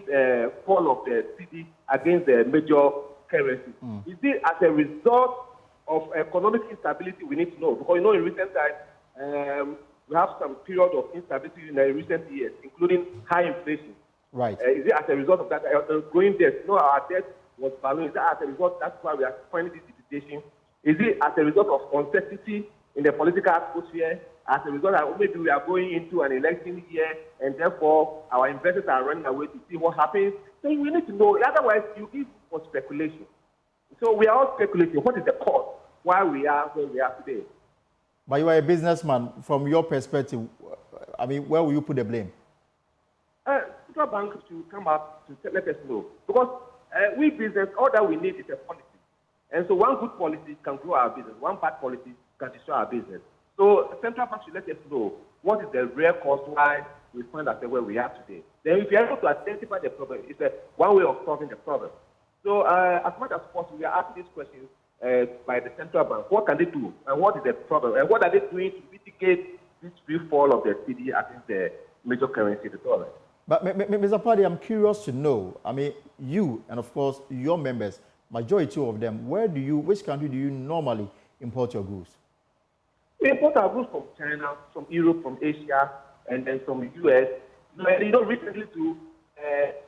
fall of the cedi against the major currencies? Is it as a result of economic instability? We need to know, because you know in recent times we have some period of instability in the recent years, including high inflation. Right. Is it as a result of that growing debt? No, our debt was ballooning. Is that as a result? That's why we are finding this depreciation. Is it as a result of uncertainty in the political atmosphere? As a result of maybe we are going into an election year, and therefore our investors are running away to see what happens? So we need to know. Otherwise, you give for speculation. So we are all speculating. What is the cause why we are where we are today? But you are a businessman. From your perspective, I mean, where will you put the blame? Central bank should come up to let us know, because we business, all that we need is a policy. And so one good policy can grow our business. One bad policy can destroy our business. So the central bank should let us know what is the real cause why we find ourselves where we are today. Then if you are able to identify the problem, it's one way of solving the problem. So as much as possible, we are asking these questions by the central bank. What can they do? And what is the problem? And what are they doing to mitigate this free fall of the cedi against the major currency, the dollar? But Mr. Paddy, I'm curious to know, I mean, you and of course your members, majority of them, which country do you normally import your goods? We import our goods from China, from Europe, from Asia, and then from the US. You know, recently too,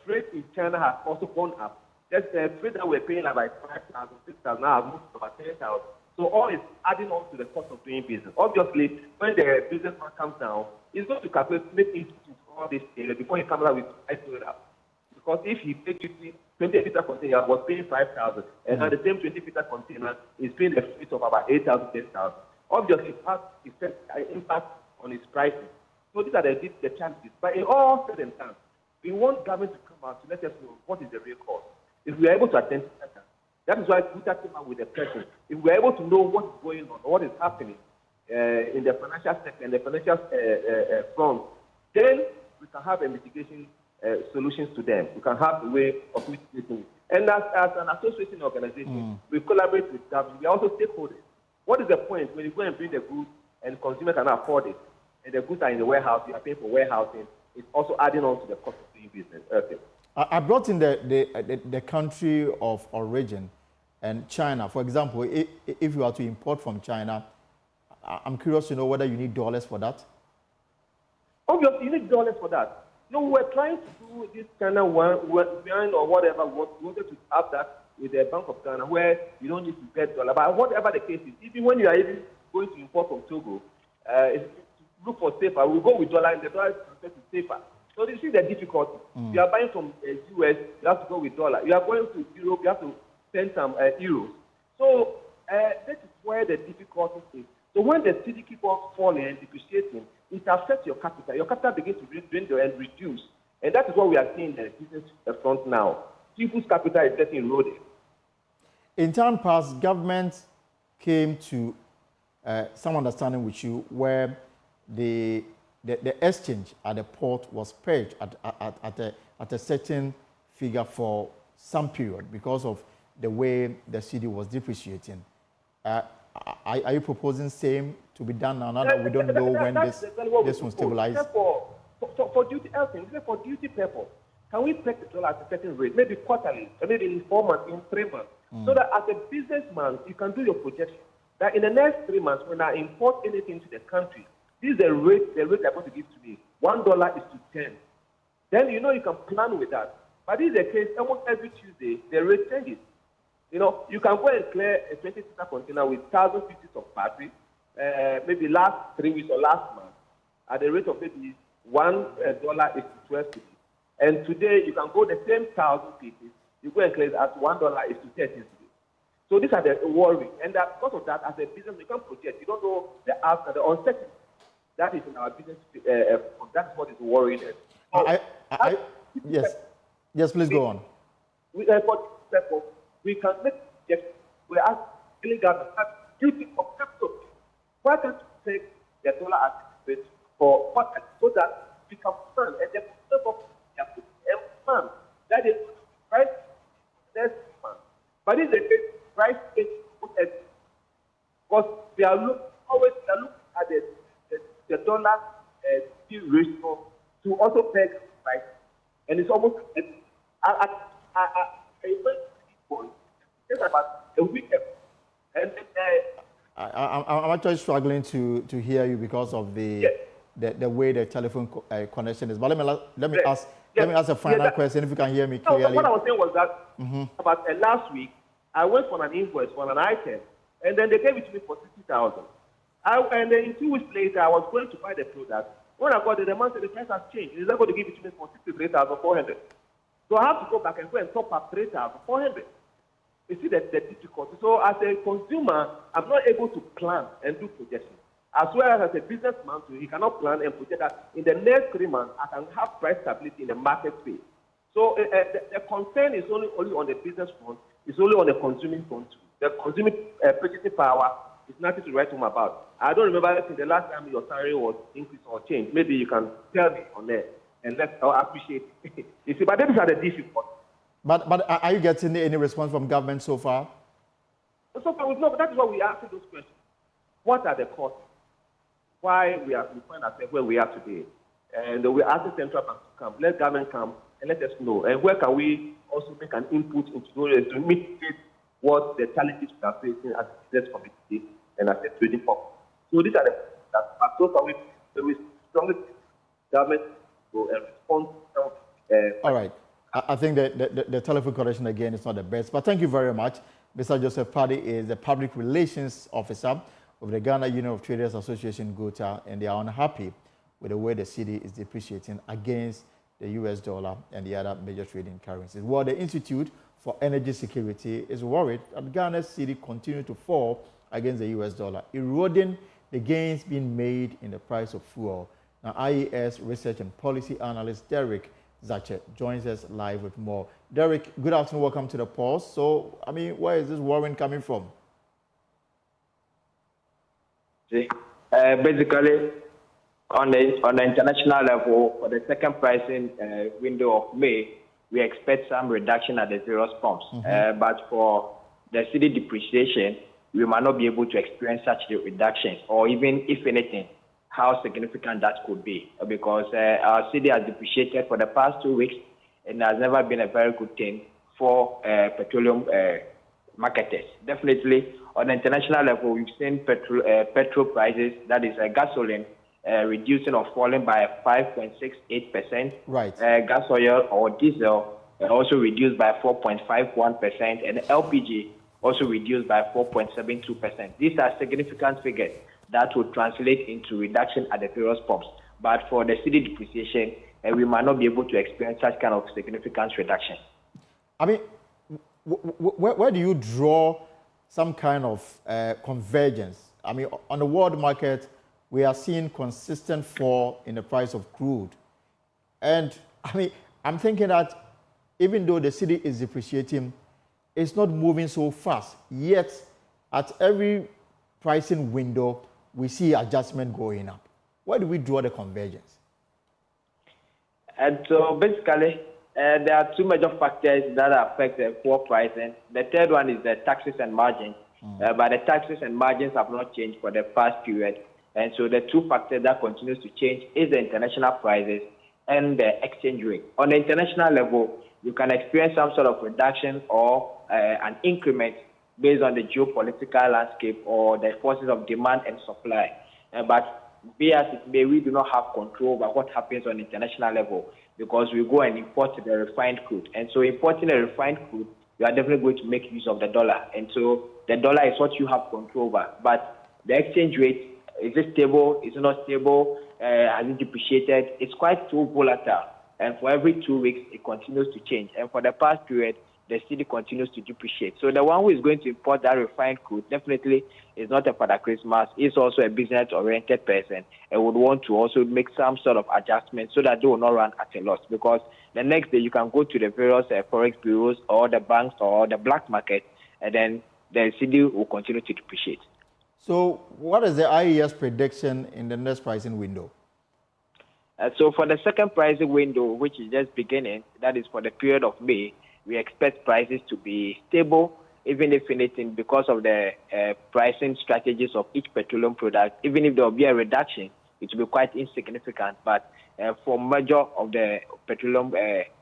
trade in China has also gone up. Just trade that we're paying about 5,000, 6,000, now has moved to about 10,000. So all is adding on to the cost of doing business. Obviously, when the businessman comes down, he's going to calculate, make it all this before he comes out with price going up. Because if he paid 20-liter container was paying 5,000, and now the same 20-liter container is paying a fee of about 8,000, 10,000. Obviously, it has impact on his pricing. So these are the challenges. But in all said and done, we want government to come out to let us know what is the real cost. If we are able to identify that is why we came out with the person. If we are able to know what is going on, what is happening in the financial sector and the financial front, then we can have a mitigation solutions to them. We can have a way of mitigating. And as an association organization, we collaborate with government. We are also stakeholders. What is the point when you go and bring the goods and consumer cannot afford it, and the goods are in the warehouse, you are paying for warehousing, it's also adding on to the cost of doing business. Okay. I brought in the country of origin and China. For example, if you are to import from China, I'm curious to know whether you need dollars for that. Obviously, you need dollars for that. No, we're trying to do this China one or whatever. We wanted to have that with the Bank of Ghana, where you don't need to get dollar. But whatever the case is, even when you are even going to import from Togo, look for safer. We go with dollar, and the dollar is safer. So this is the difficulty. You are buying from US, you have to go with dollar. You are going to Europe, you have to send some euros. So this is where the difficulty is. So when the city keeps on falling and depreciating, it affects your capital. Your capital begins to dwindle and reduce. And that is what we are seeing in the business front now. People's capital is getting eroded. In time past, government came to some understanding with you where the exchange at the port was paid at a certain figure for some period because of the way the city was depreciating. Are you proposing same to be done now that we don't know when this will stabilize? For duty purpose, can we peg the dollar at a certain rate, maybe quarterly, or maybe in 4 months, in 3 months, so that as a businessman, you can do your projection that in the next 3 months, when I import anything to the country, this is the rate they're going to give to me. $1 is to 10. Then you can plan with that. But this is the case, almost every Tuesday, the rate changes. You can go and clear a 20-liter container with 1,000 pieces of battery, maybe last 3 weeks or last month, at the rate of maybe $1 is to 12 pieces. And today, you can go the same 1,000 pieces, you go and clear it at $1 is to 30 pieces. So these are the worry. And because of that, as a business, you can't project. You don't know the outcome, the uncertainty. That is in our business. That's what is worrying us. Yes, please go on. We can make projections. We ask any government duty of capital. Why can't you take the dollar as rate for what, so that we can plan and the plan that is price next month. But in the case, price is because we are looking at the dollar ratio to also peg price, and it's almost it's about a week. And I'm actually struggling to hear you because of the way the telephone connection is. But let me ask a final question if you can hear me clearly. No, what I was saying was that about last week I went for an invoice for an item, and then they gave it to me for 60,000. And then 2 weeks later I was going to buy the product. When I got it, the man said the price has changed. He's not going to give it to me for 63,400. So I have to go back and go and top up 3,400. You see the difficulty. So as a consumer, I'm not able to plan and do projections. As well as a businessman, too, he cannot plan and project that in the next 3 months, I can have price stability in the market space. So the concern is only on the business front. It's only on the consuming front, too. The consuming purchasing power is nothing to write home about. I don't remember the last time your salary was increased or changed. Maybe you can tell me on there, and I'll appreciate it. You see, but these are the difficulties. But are you getting any response from government so far? So far, no, but that is why we ask those questions. What are the costs? Why we find ourselves where we are today? And we ask the central bank to come. Let government come and let us know. And where can we also make an input into those to mitigate what the challenges we are facing as a business community and as a trading firm. So these are the that. But so far, we strongly government to respond to all right. I think the telephone connection again is not the best, but thank you very much. Mr. Joseph Paddy is the Public Relations Officer of the Ghana Union of Traders Association, GOTA, and they are unhappy with the way the cedi is depreciating against the US dollar and the other major trading currencies. Well, the Institute for Energy Security is worried that Ghana's cedi continue to fall against the US dollar, eroding the gains being made in the price of fuel. Now, IES Research and Policy Analyst Derek Zache joins us live with more. Derek, good afternoon. Welcome to the Pulse. So, I mean, where is this worrying coming from? Basically, on the international level, for the second pricing window of May, we expect some reduction at the various pumps. But for the cedi depreciation, we might not be able to experience such a reduction, or even, if anything, how significant that could be, because our cedi has depreciated for the past 2 weeks, and has never been a very good thing for petroleum marketers. Definitely, on the international level, we've seen petrol prices, that is gasoline, reducing or falling by 5.68%. Right. Gas oil or diesel also reduced by 4.51%, and LPG also reduced by 4.72%. These are significant figures that would translate into reduction at the various pumps. But for the cedi depreciation, we might not be able to experience such kind of significant reduction. I mean, where do you draw some kind of convergence? I mean, on the world market, we are seeing consistent fall in the price of crude. And I mean, I'm thinking that even though the cedi is depreciating, it's not moving so fast. Yet, at every pricing window, we see adjustment going up. Where do we draw the convergence? And so basically, there are two major factors that affect the core pricing. The third one is the taxes and margins. But the taxes and margins have not changed for the past period. And so the two factors that continues to change is the international prices and the exchange rate. On the international level, you can experience some sort of reduction or an increment based on the geopolitical landscape or the forces of demand and supply. But be as it may, we do not have control over what happens on the international level because we go and import the refined crude. And so importing the refined crude, you are definitely going to make use of the dollar. And so the dollar is what you have control over. But the exchange rate, is it stable? Is it not stable? Has it depreciated? It's quite too volatile. And for every 2 weeks, it continues to change. And for the past period, the cedi continues to depreciate. So the one who is going to import that refined crude definitely is not a Father Christmas. He's also a business-oriented person and would want to also make some sort of adjustment so that they will not run at a loss. Because the next day you can go to the various forex bureaus or the banks or the black market, and then the cedi will continue to depreciate. So what is the IES prediction in the next pricing window? So for the second pricing window, which is just beginning, that is for the period of May, we expect prices to be stable, even if anything, because of the pricing strategies of each petroleum product. Even if there will be a reduction, it will be quite insignificant. But for major of the petroleum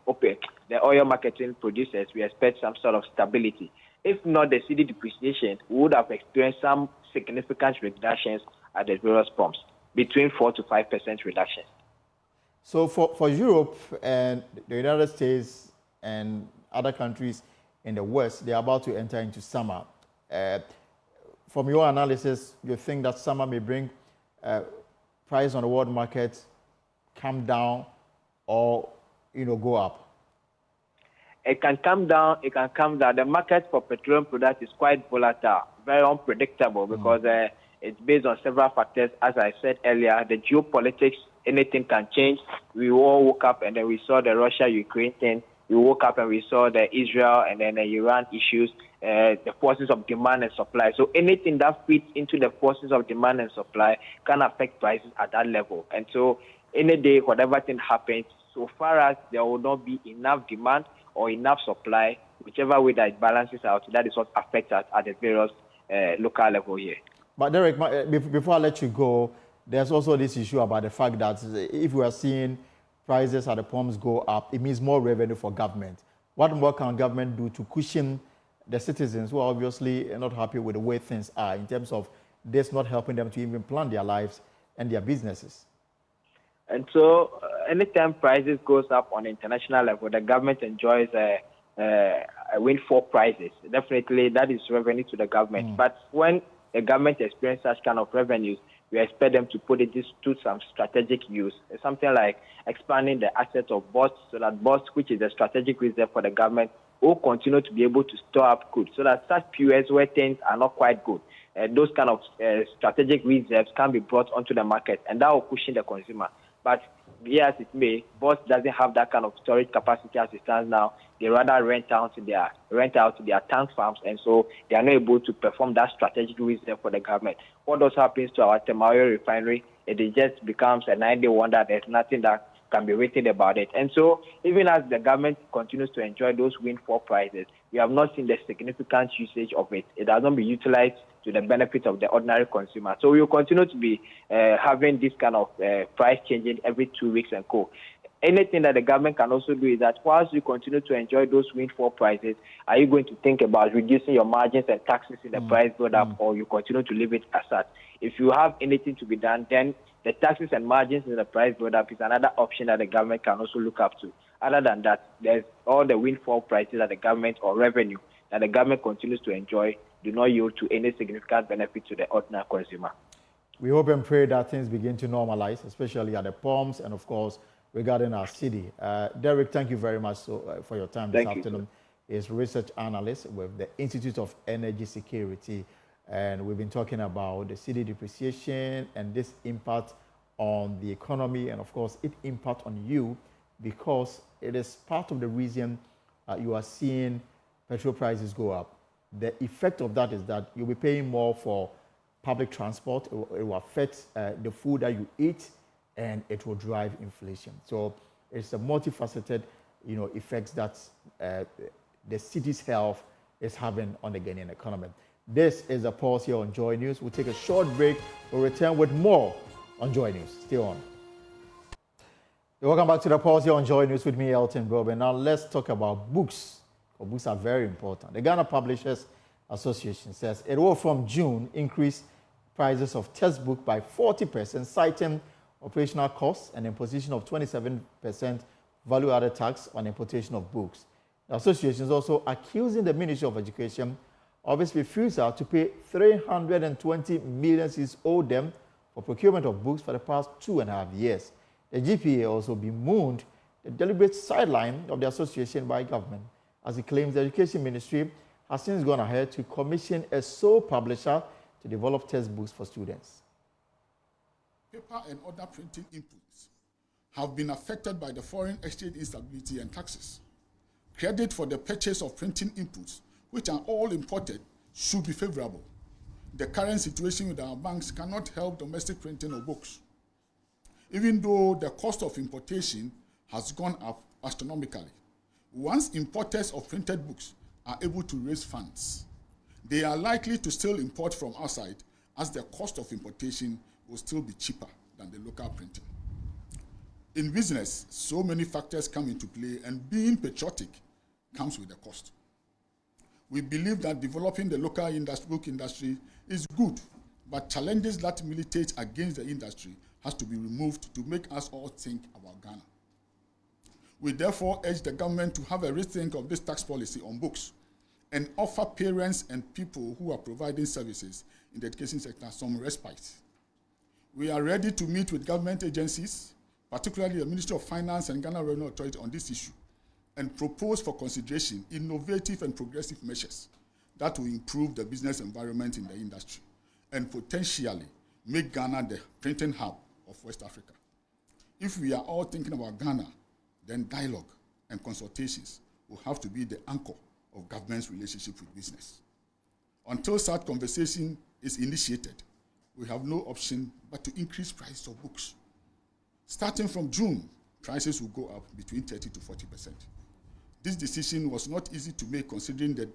OPEC, the oil marketing producers, we expect some sort of stability. If not the cedi depreciation, we would have experienced some significant reductions at the various pumps, between 4 to 5% reductions. So for Europe and the United States and other countries in the West, they are about to enter into summer. From your analysis, you think that summer may bring price on the world market come down or go up? It can come down, it can come down. The market for petroleum products is quite volatile, very unpredictable because it's based on several factors. As I said earlier, the geopolitics, anything can change. We all woke up and then we saw the Russia-Ukraine thing. We woke up and we saw the Israel and then the Iran issues, the forces of demand and supply. So anything that fits into the forces of demand and supply can affect prices at that level. And so any day, whatever thing happens, so far as there will not be enough demand or enough supply, whichever way that it balances out, that is what affects us at the various local level here. But Derek, before I let you go, there's also this issue about the fact that if we are seeing prices at the pumps go up, it means more revenue for government. What more can government do to cushion the citizens who are obviously not happy with the way things are in terms of this not helping them to even plan their lives and their businesses? And so anytime prices goes up on the international level, the government enjoys windfall prices. Definitely, that is revenue to the government. But when the government experiences such kind of revenues, we expect them to put it to some strategic use. Something like expanding the assets of BOST, so that BOST, which is a strategic reserve for the government, will continue to be able to store up goods, so that such periods where things are not quite good, those kind of strategic reserves can be brought onto the market, and that will cushion the consumer. But be as it may, BOST doesn't have that kind of storage capacity as it stands now. They rather rent out to their tank farms, and so they are not able to perform that strategic reserve for the government. What also happens to our Temayo refinery, it just becomes a 9-day wonder. There's nothing that can be written about it. And so even as the government continues to enjoy those windfall prices, we have not seen the significant usage of it. It has not been utilized to the benefit of the ordinary consumer. So we will continue to be having this kind of price changing every 2 weeks and co. Anything that the government can also do is that whilst you continue to enjoy those windfall prices, are you going to think about reducing your margins and taxes in the price build-up, or you continue to leave it as such? If you have anything to be done, then the taxes and margins in the price build-up is another option that the government can also look up to. Other than that, there's all the windfall prices that the government, or revenue that the government continues to enjoy, do not yield to any significant benefit to the ordinary consumer. We hope and pray that things begin to normalize, especially at the pumps and, of course, regarding our city. Derek, thank you very much for your time this afternoon. He's research analyst with the Institute of Energy Security, and we've been talking about the city depreciation and this impact on the economy, and of course, its impact on you, because it is part of the reason you are seeing petrol prices go up. The effect of that is that you'll be paying more for public transport. It will affect the food that you eat, and it will drive inflation. So it's a multifaceted, effects that the city's health is having on the Ghanaian economy. This is a pause here on Joy News. We'll take a short break. We'll return with more on Joy News. Stay on. Welcome back to the pause here on Joy News with me, Elton Bob. Now let's talk about books. Books are very important. The Ghana Publishers Association says it will, from June, increase prices of textbook by 40%, citing operational costs and imposition of 27% value-added tax on importation of books. The association is also accusing the Ministry of Education of its refusal to pay 320 million it's owed them for procurement of books for the past 2.5 years. The GPA also bemoaned the deliberate sideline of the association by government, as it claims the Education Ministry has since gone ahead to commission a sole publisher to develop textbooks for students. Paper and other printing inputs have been affected by the foreign exchange instability and taxes. Credit for the purchase of printing inputs, which are all imported, should be favorable. The current situation with our banks cannot help domestic printing of books. Even though the cost of importation has gone up astronomically, once importers of printed books are able to raise funds, they are likely to still import from outside, as the cost of importation will still be cheaper than the local printing. In business, so many factors come into play, and being patriotic comes with a cost. We believe that developing the local book industry is good, but challenges that militate against the industry has to be removed to make us all think about Ghana. We therefore urge the government to have a rethink of this tax policy on books and offer parents and people who are providing services in the education sector some respite. We are ready to meet with government agencies, particularly the Ministry of Finance and Ghana Revenue Authority, on this issue, and propose for consideration innovative and progressive measures that will improve the business environment in the industry and potentially make Ghana the printing hub of West Africa. If we are all thinking about Ghana, then dialogue and consultations will have to be the anchor of government's relationship with business. Until such conversation is initiated, we have no option but to increase prices of books. Starting from June, prices will go up between 30 to 40%. This decision was not easy to make, considering the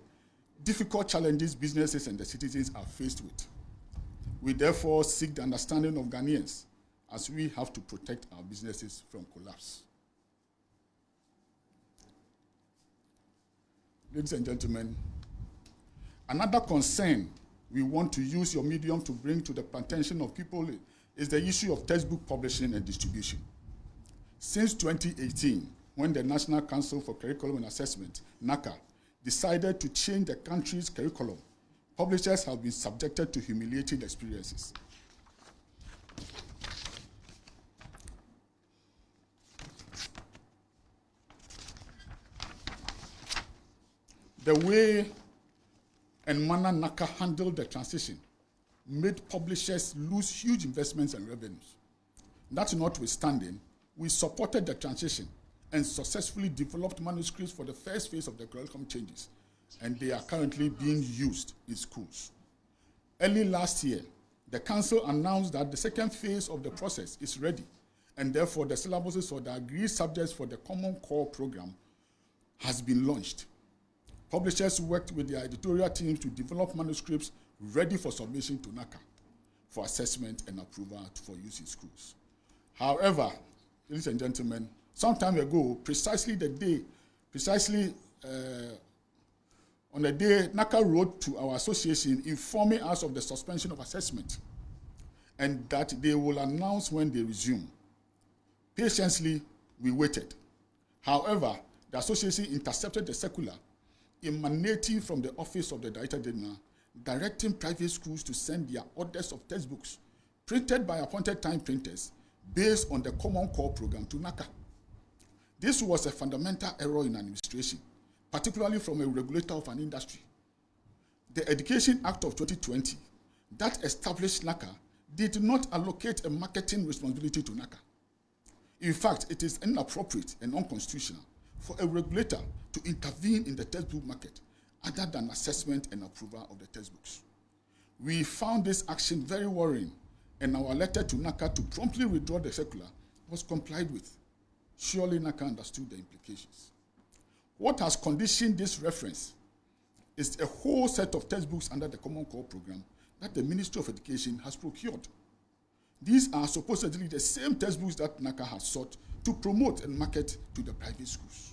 difficult challenges businesses and the citizens are faced with. We therefore seek the understanding of Ghanaians, as we have to protect our businesses from collapse. Ladies and gentlemen, another concern we want to use your medium to bring to the attention of people is the issue of textbook publishing and distribution. Since 2018, when the National Council for Curriculum and Assessment, NACA, decided to change the country's curriculum, publishers have been subjected to humiliating experiences. The way and manner NACA handled the transition made publishers lose huge investments and revenues. That notwithstanding, we supported the transition and successfully developed manuscripts for the first phase of the curriculum changes, and they are currently being used in schools. Early last year, the Council announced that the second phase of the process is ready, and therefore the syllabuses for the agreed subjects for the Common Core program has been launched. Publishers worked with their editorial teams to develop manuscripts ready for submission to NACA for assessment and approval for use in schools. However, ladies and gentlemen, some time ago, precisely on the day NACA wrote to our association informing us of the suspension of assessment and that they will announce when they resume. Patiently, we waited. However, the association intercepted the circular emanating from the office of the Director General, directing private schools to send their orders of textbooks printed by appointed time printers based on the Common Core program to NACA. This was a fundamental error in administration, particularly from a regulator of an industry. The Education Act of 2020 that established NACA did not allocate a marketing responsibility to NACA. In fact, it is inappropriate and unconstitutional for a regulator to intervene in the textbook market other than assessment and approval of the textbooks. We found this action very worrying, and our letter to NACA to promptly withdraw the circular was complied with. Surely NACA understood the implications. What has conditioned this reference is a whole set of textbooks under the Common Core program that the Ministry of Education has procured. These are supposedly the same textbooks that NACA has sought to promote and market to the private schools.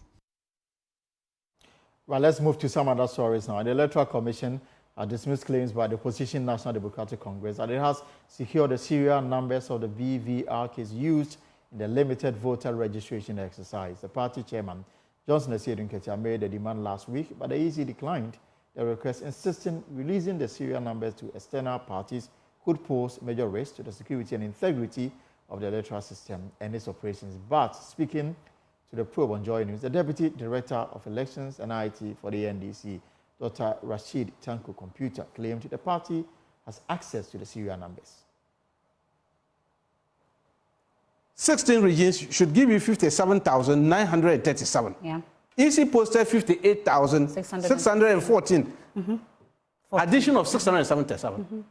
Well, let's move to some other stories now. The Electoral Commission dismissed claims by the opposition National Democratic Congress that it has secured the serial numbers of the BVR case used in the limited voter registration exercise. The party chairman, Johnson Asiedu-Nketia, made a demand last week, but the EC declined the request, insisting releasing the serial numbers to external parties could pose major risk to the security and integrity of the electoral system and its operations. But speaking to the probe on Joy News, the Deputy Director of Elections and IT for the NDC, Dr. Rashid Tanko Computer, claimed the party has access to the serial numbers. 16 regions should give you 57,937. Yeah. EC posted 58,614. Addition of 677.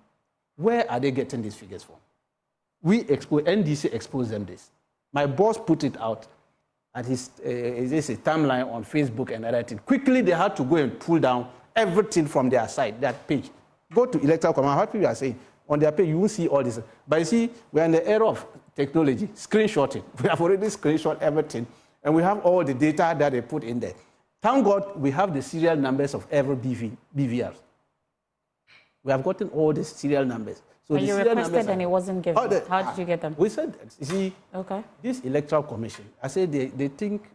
Where are they getting these figures from? NDC exposed them this. My boss put it out at his timeline on Facebook and other things. Quickly, they had to go and pull down everything from their site, that page. Go to Electoral Command. What people are saying, on their page, you will see all this. But you see, we're in the era of technology, screenshotting. We have already screenshot everything, and we have all the data that they put in there. Thank God we have the serial numbers of every BVR. We have gotten all the serial numbers. So but you requested and it wasn't given. How did you get them? We said that. You see, okay. This Electoral Commission, I say they think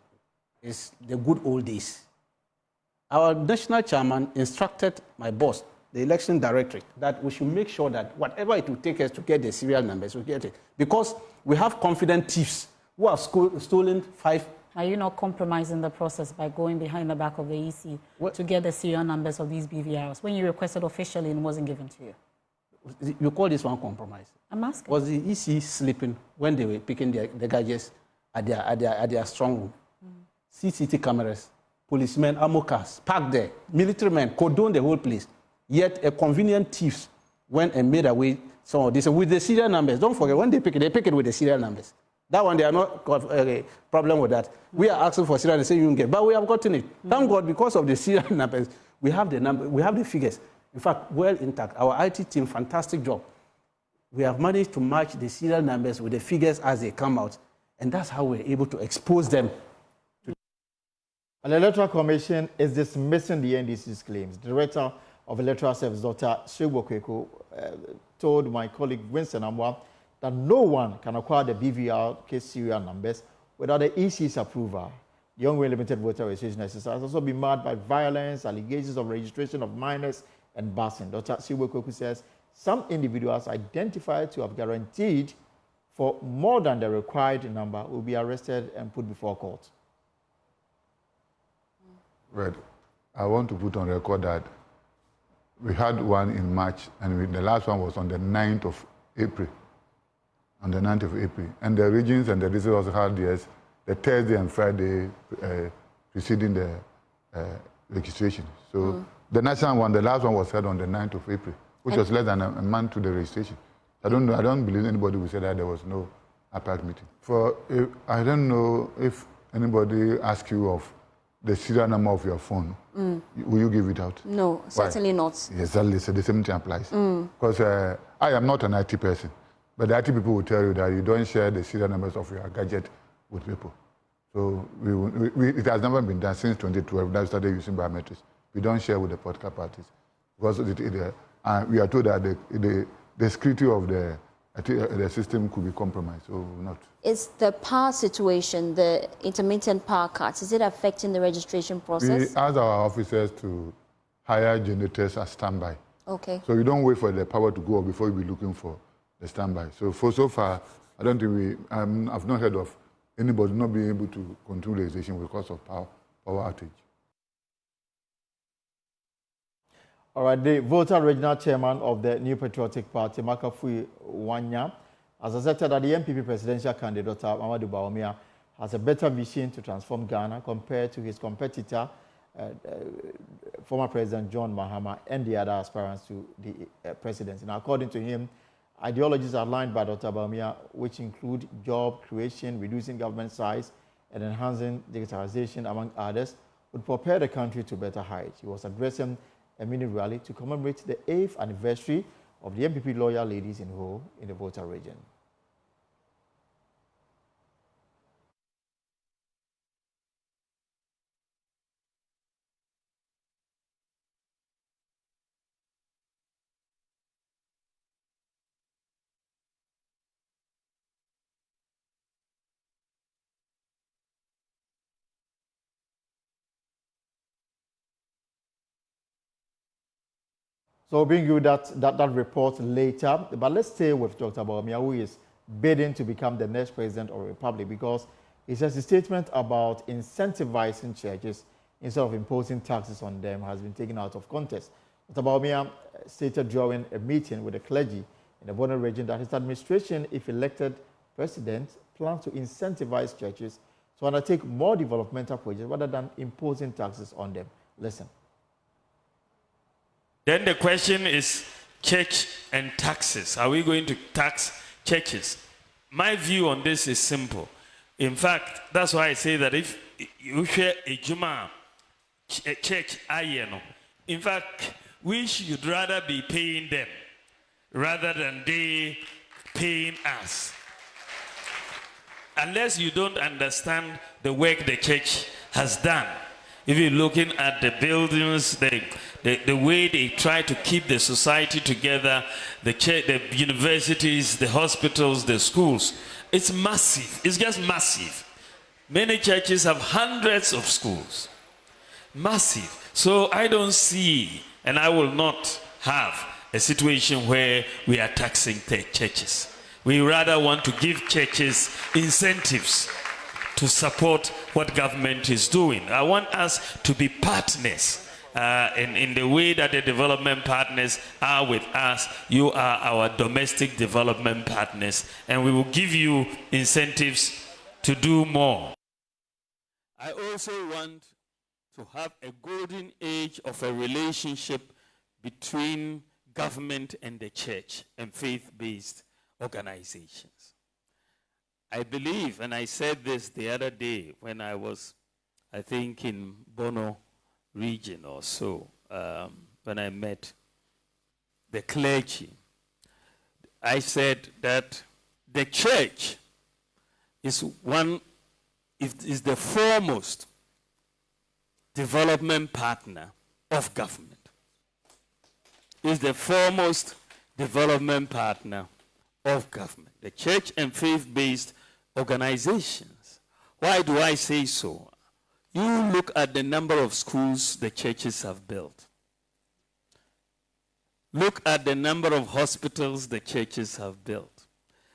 it's the good old days. Our national chairman instructed my boss, the election directorate, that we should make sure that whatever it will take us to get the serial numbers, we get it. Because we have confident thieves who have stolen 5. Are you not compromising the process by going behind the back of the EC to get the serial numbers of these BVRs when you requested officially and it wasn't given to you? You call this one compromise? I'm asking. Was the EC sleeping when they were picking the gadgets at their strong room? CCTV cameras, policemen, armor cars, parked there, military men, cordoned the whole place. Yet a convenient thief went and made away some of this with the serial numbers. Don't forget, when they pick it with the serial numbers. That one, they are not a problem with that. We are asking for serial and say you can get, but we have gotten it. Thank God, because of the serial numbers, we have the number, we have the figures. In fact, well intact. Our IT team, fantastic job. We have managed to match the serial numbers with the figures as they come out, and that's how we're able to expose them. The Electoral Commission is dismissing the NDC's claims. The Director of Electoral Service, Dr. Shebo Kweko, told my colleague Winston Amwa that no one can acquire the BVR case serial numbers without the EC's approval. Young Way Limited voter registration exercise has also been marred by violence, allegations of registration of minors, and busing. Dr. Siwekoku says some individuals identified to have guaranteed for more than the required number will be arrested and put before court. Right. I want to put on record that we had one in March, and the last one was on the 9th of April. On the 9th of April. And the regions and the districts also had theirs the Thursday and Friday preceding the registration. So the national one, the last one was held on the 9th of April, which was less than a month to the registration. I don't believe anybody will say that there was no APAC meeting. I don't know if anybody asks you of the serial number of your phone. Will you give it out? No, certainly not. Exactly, so the same thing applies. Because I am not an IT person, but the IT people will tell you that you don't share the serial numbers of your gadget with people. So it has never been done since 2012 that we started using biometrics. We don't share with the political parties because we are told that the security of the system could be compromised, so not. Is the power situation, the intermittent power cuts, is it affecting the registration process? We ask our officers to hire generators as standby. Okay. So you don't wait for the power to go off before you be looking for the standby. So far, I don't think I've not heard of anybody not being able to control the registration because of power outage. All right, the voter regional chairman of the New Patriotic Party, Makafui Woanyah, has asserted that the MPP presidential candidate, Dr. Bawumia, has a better vision to transform Ghana compared to his competitor, former President John Mahama, and the other aspirants to the presidency. Now, according to him, ideologies outlined by Dr. Bawumia, which include job creation, reducing government size, and enhancing digitalization, among others, would prepare the country to better heights. He was addressing a mini rally to commemorate the 8th anniversary of the MPP loyal ladies in Ho in the Volta region. So we'll bring you that report later. But let's stay with Dr. Bawumia, who is bidding to become the next president of the Republic, because he says his statement about incentivizing churches instead of imposing taxes on them has been taken out of context. Dr. Bawumia stated during a meeting with the clergy in the Bono region that his administration, if elected president, plans to incentivize churches to undertake more developmental projects rather than imposing taxes on them. Listen. Then the question is church and taxes. Are we going to tax churches? My view on this is simple. In fact, that's why I say that if you share a Juma church, in fact, we should rather be paying them rather than they paying us. Unless you don't understand the work the church has done. If you're looking at the buildings, the way they try to keep the society together, the universities, the hospitals, the schools, it's massive. It's just massive. Many churches have hundreds of schools. Massive. So I don't see, and I will not have a situation where we are taxing the churches. We rather want to give churches incentives to support what government is doing. I want us to be partners in the way that the development partners are with us. You are our domestic development partners, and we will give you incentives to do more. I also want to have a golden age of a relationship between government and the church and faith-based organizations. I believe, and I said this the other day when I was, I think, in Bono region or so, when I met the clergy. I said that the church is the foremost development partner of government. Is the foremost development partner of government. The church and faith-based organizations. Why do I say so? You look at the number of schools the churches have built. Look at the number of hospitals the churches have built.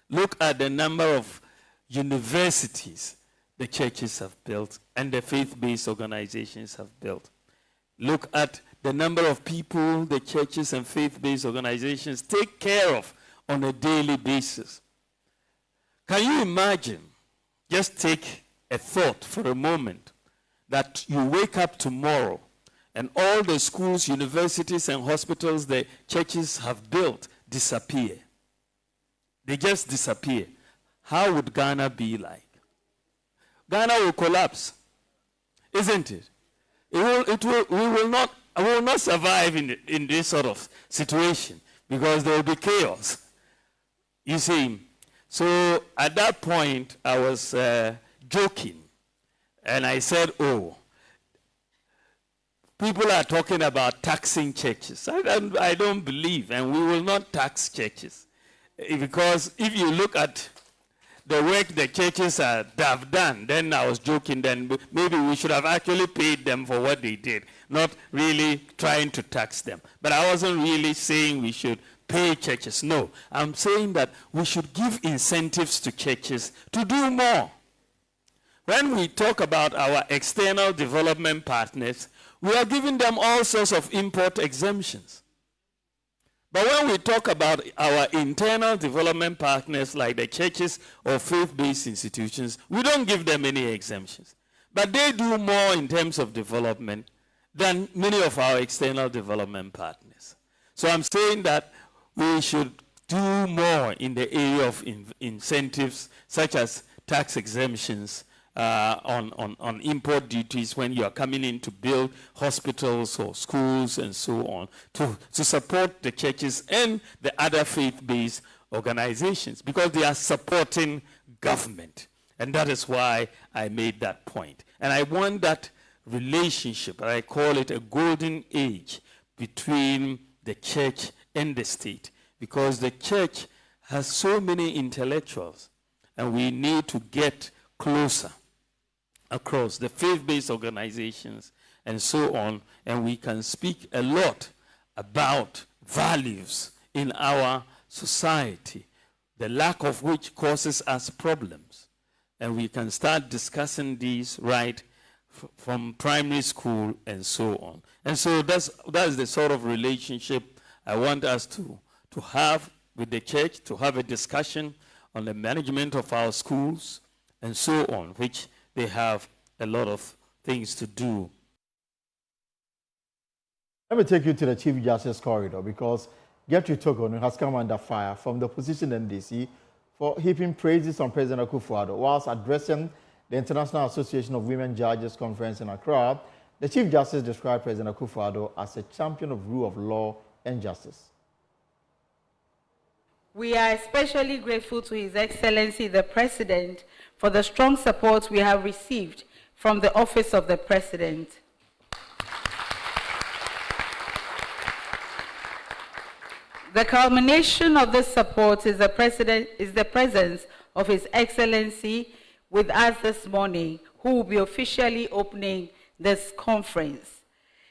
Look at the number of universities the churches have built and the faith-based organizations have built. Look at the number of people the churches and faith-based organizations take care of on a daily basis. Can you imagine, just take a thought for a moment, that you wake up tomorrow and all the schools, universities, and hospitals the churches have built disappear? They just disappear. How would Ghana be like? Ghana will collapse, isn't it? We will not survive in this sort of situation because there will be chaos. You see, so at that point I was joking, and I said, "Oh, people are talking about taxing churches. I don't believe, and we will not tax churches because if you look at the work the churches have done, then I was joking, then maybe we should have actually paid them for what they did, not really trying to tax them. But I wasn't really saying we should pay churches. No, I'm saying that we should give incentives to churches to do more. When we talk about our external development partners, we are giving them all sorts of import exemptions. But when we talk about our internal development partners like the churches or faith-based institutions, we don't give them any exemptions. But they do more in terms of development than many of our external development partners. So I'm saying that we should do more in the area of incentives, such as tax exemptions on import duties when you are coming in to build hospitals or schools and so on, to support the churches and the other faith-based organizations, because they are supporting government. And that is why I made that point. And I want that relationship, I call it a golden age, between the church and the state, because the church has so many intellectuals, and we need to get closer across the faith-based organizations and so on, and we can speak a lot about values in our society, the lack of which causes us problems. And we can start discussing these right from primary school and so on. And so that's the sort of relationship I want us to have with the church, to have a discussion on the management of our schools and so on, which they have a lot of things to do. Let me take you to the Chief Justice corridor, because Gertrude Togono has come under fire from the opposition NDC for heaping praises on President Akufo-Addo. Whilst addressing the International Association of Women Judges Conference in Accra, the Chief Justice described President Akufo-Addo as a champion of rule of law and justice. We are especially grateful to His Excellency the President for the strong support we have received from the Office of the President. The culmination of this support is the presence of His Excellency with us this morning, who will be officially opening this conference.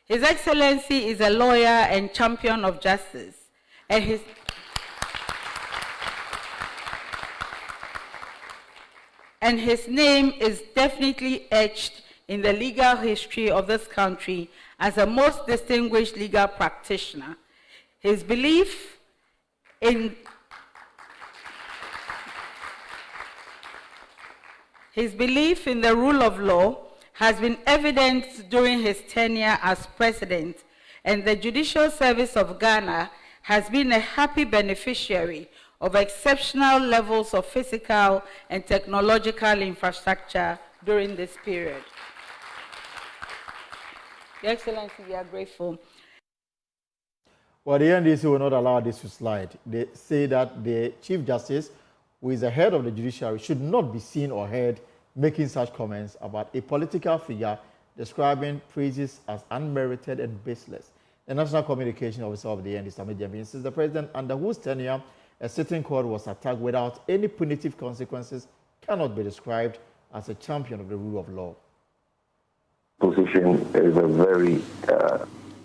His Excellency is a lawyer and champion of justice, and his name is definitely etched in the legal history of this country as a most distinguished legal practitioner. His belief in the rule of law has been evident during his tenure as president, and the Judicial Service of Ghana has been a happy beneficiary of exceptional levels of physical and technological infrastructure during this period. Your Excellency, we are grateful. Well, the NDC will not allow this to slide. They say that the Chief Justice, who is the head of the judiciary, should not be seen or heard making such comments about a political figure describing praises as unmerited and baseless. The National Communication Officer of the NDC says the president, under whose tenure a sitting court was attacked without any punitive consequences, cannot be described as a champion of the rule of law. position is a very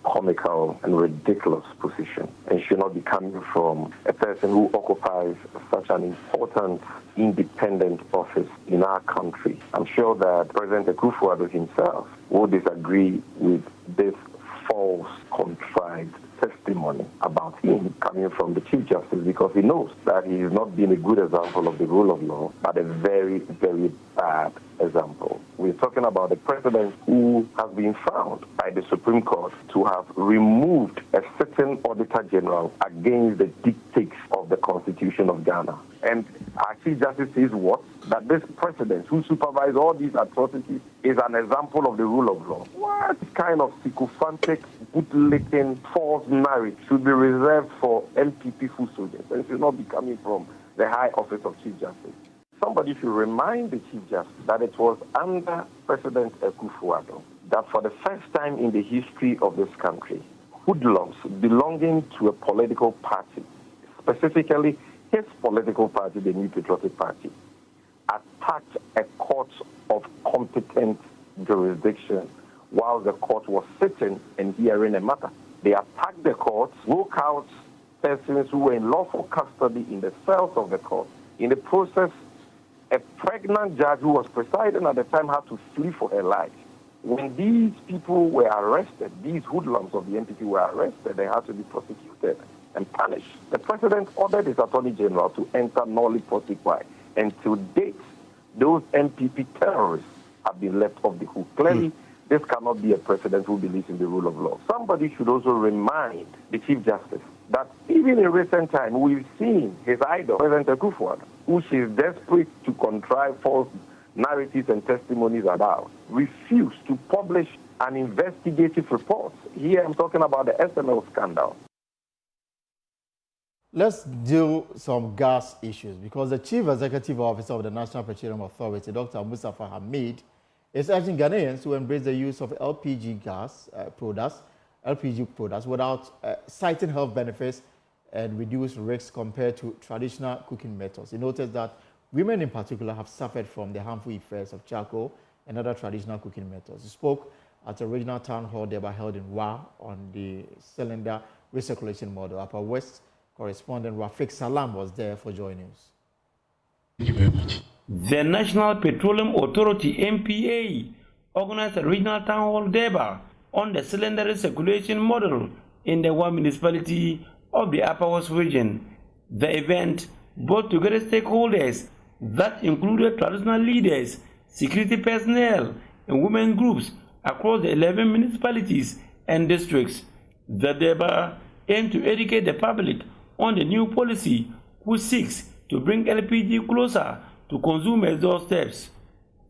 comical and ridiculous position, and should not be coming from a person who occupies such an important independent office in our country. I'm sure that President Akufo-Addo himself will disagree with this false, contrived testimony about him coming from the Chief Justice, because he knows that he is not being a good example of the rule of law, but a very, very bad example. We're talking about the president who has been found by the Supreme Court to have removed a certain Auditor General against the dictates of the Constitution of Ghana. And our Chief Justice says what? That this president who supervised all these atrocities is an example of the rule of law. What kind of sycophantic, bootlicking, false narrative should be reserved for MPP foot soldiers and should not be coming from the high office of Chief Justice? Somebody should remind the Chief Justice that it was under President Akufo-Addo that for the first time in the history of this country, hoodlums belonging to a political party, specifically his political party, the New Patriotic Party, attacked a court of competent jurisdiction while the court was sitting and hearing a matter. They attacked the court, broke out persons who were in lawful custody in the cells of the court. In the process, a pregnant judge who was presiding at the time had to flee for her life. When these people were arrested, these hoodlums of the NPP were arrested, they had to be prosecuted and punished. The president ordered his Attorney General to enter nolli prosequi, and to date, those NPP terrorists have been left off the hook. Clearly, this cannot be a president who believes in the rule of law. Somebody should also remind the Chief Justice that even in recent time, we've seen his idol, President Akufo-Addo, who she is desperate to contrive false narratives and testimonies about, refused to publish an investigative report. Here I'm talking about the SML scandal. Let's deal some gas issues, because the Chief Executive Officer of the National Petroleum Authority, Dr. Mustafa Hamid, is urging Ghanaians to embrace the use of LPG products without citing health benefits and reduced risks compared to traditional cooking methods. He noted that women in particular have suffered from the harmful effects of charcoal and other traditional cooking methods. He spoke at a regional town hall thereby held in Wa on the cylinder recirculation model. Upper West correspondent Rafiq Salam was there for Joy News. Thank you very much. The National Petroleum Authority, NPA, organized a regional town hall debate on the cylinder recirculation model in the Wa municipality of the Upper West region. The event brought together stakeholders that included traditional leaders, security personnel, and women groups across the 11 municipalities and districts. The debate aimed to educate the public on the new policy, which seeks to bring LPG closer to consumers' doorsteps.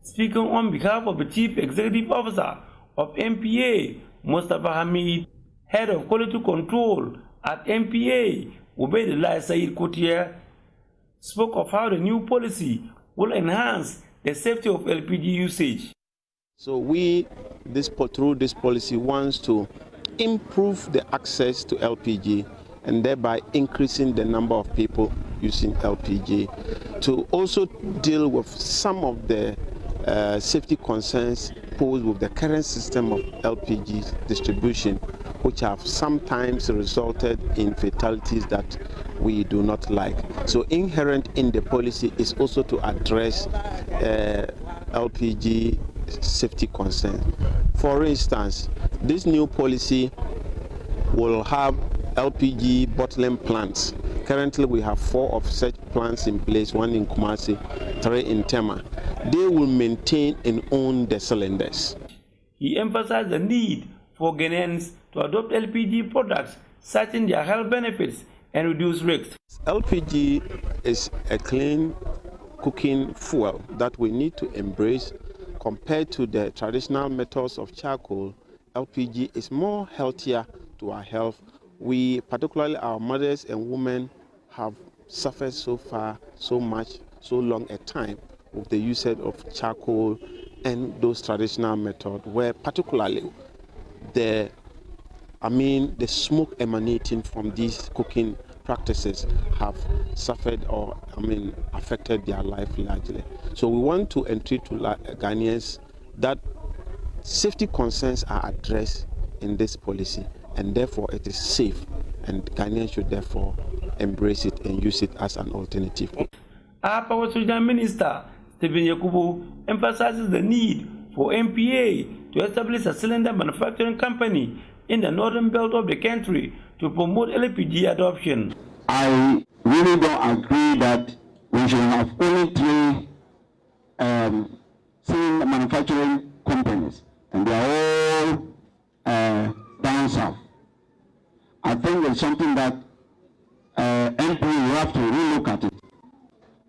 Speaking on behalf of the Chief Executive Officer of NPA, Mustafa Hamid, Head of Quality Control at NPA, Ubaidullah Said Koutier, spoke of how the new policy will enhance the safety of LPG usage. So through this policy, wants to improve the access to LPG and thereby increasing the number of people using LPG, to also deal with some of the safety concerns posed with the current system of LPG distribution, which have sometimes resulted in fatalities that we do not like. So inherent in the policy is also to address LPG safety concerns. For instance, this new policy will have LPG bottling plants. Currently, we have 4 of such plants in place, 1 in Kumasi, 3 in Tema. They will maintain and own the cylinders. He emphasized the need for Ghanaians to adopt LPG products, citing their health benefits and reduce risks. LPG is a clean cooking fuel that we need to embrace. Compared to the traditional methods of charcoal, LPG is more healthier to our health. We, particularly our mothers and women, have suffered so long a time with the usage of charcoal and those traditional methods, where particularly the smoke emanating from these cooking practices have suffered or affected their life largely. So we want to entreat to Ghanaians that safety concerns are addressed in this policy, and therefore it is safe, and Ghanaians should therefore embrace it and use it as an alternative. Our Power Solution Minister, Stephen Yakubu, emphasizes the need for MPA to establish a cylinder manufacturing company in the northern belt of the country to promote LPG adoption. I really don't agree that we should have only 3 cylinder manufacturing companies, and they are all down south. I think it's something that MP will have to relook at it.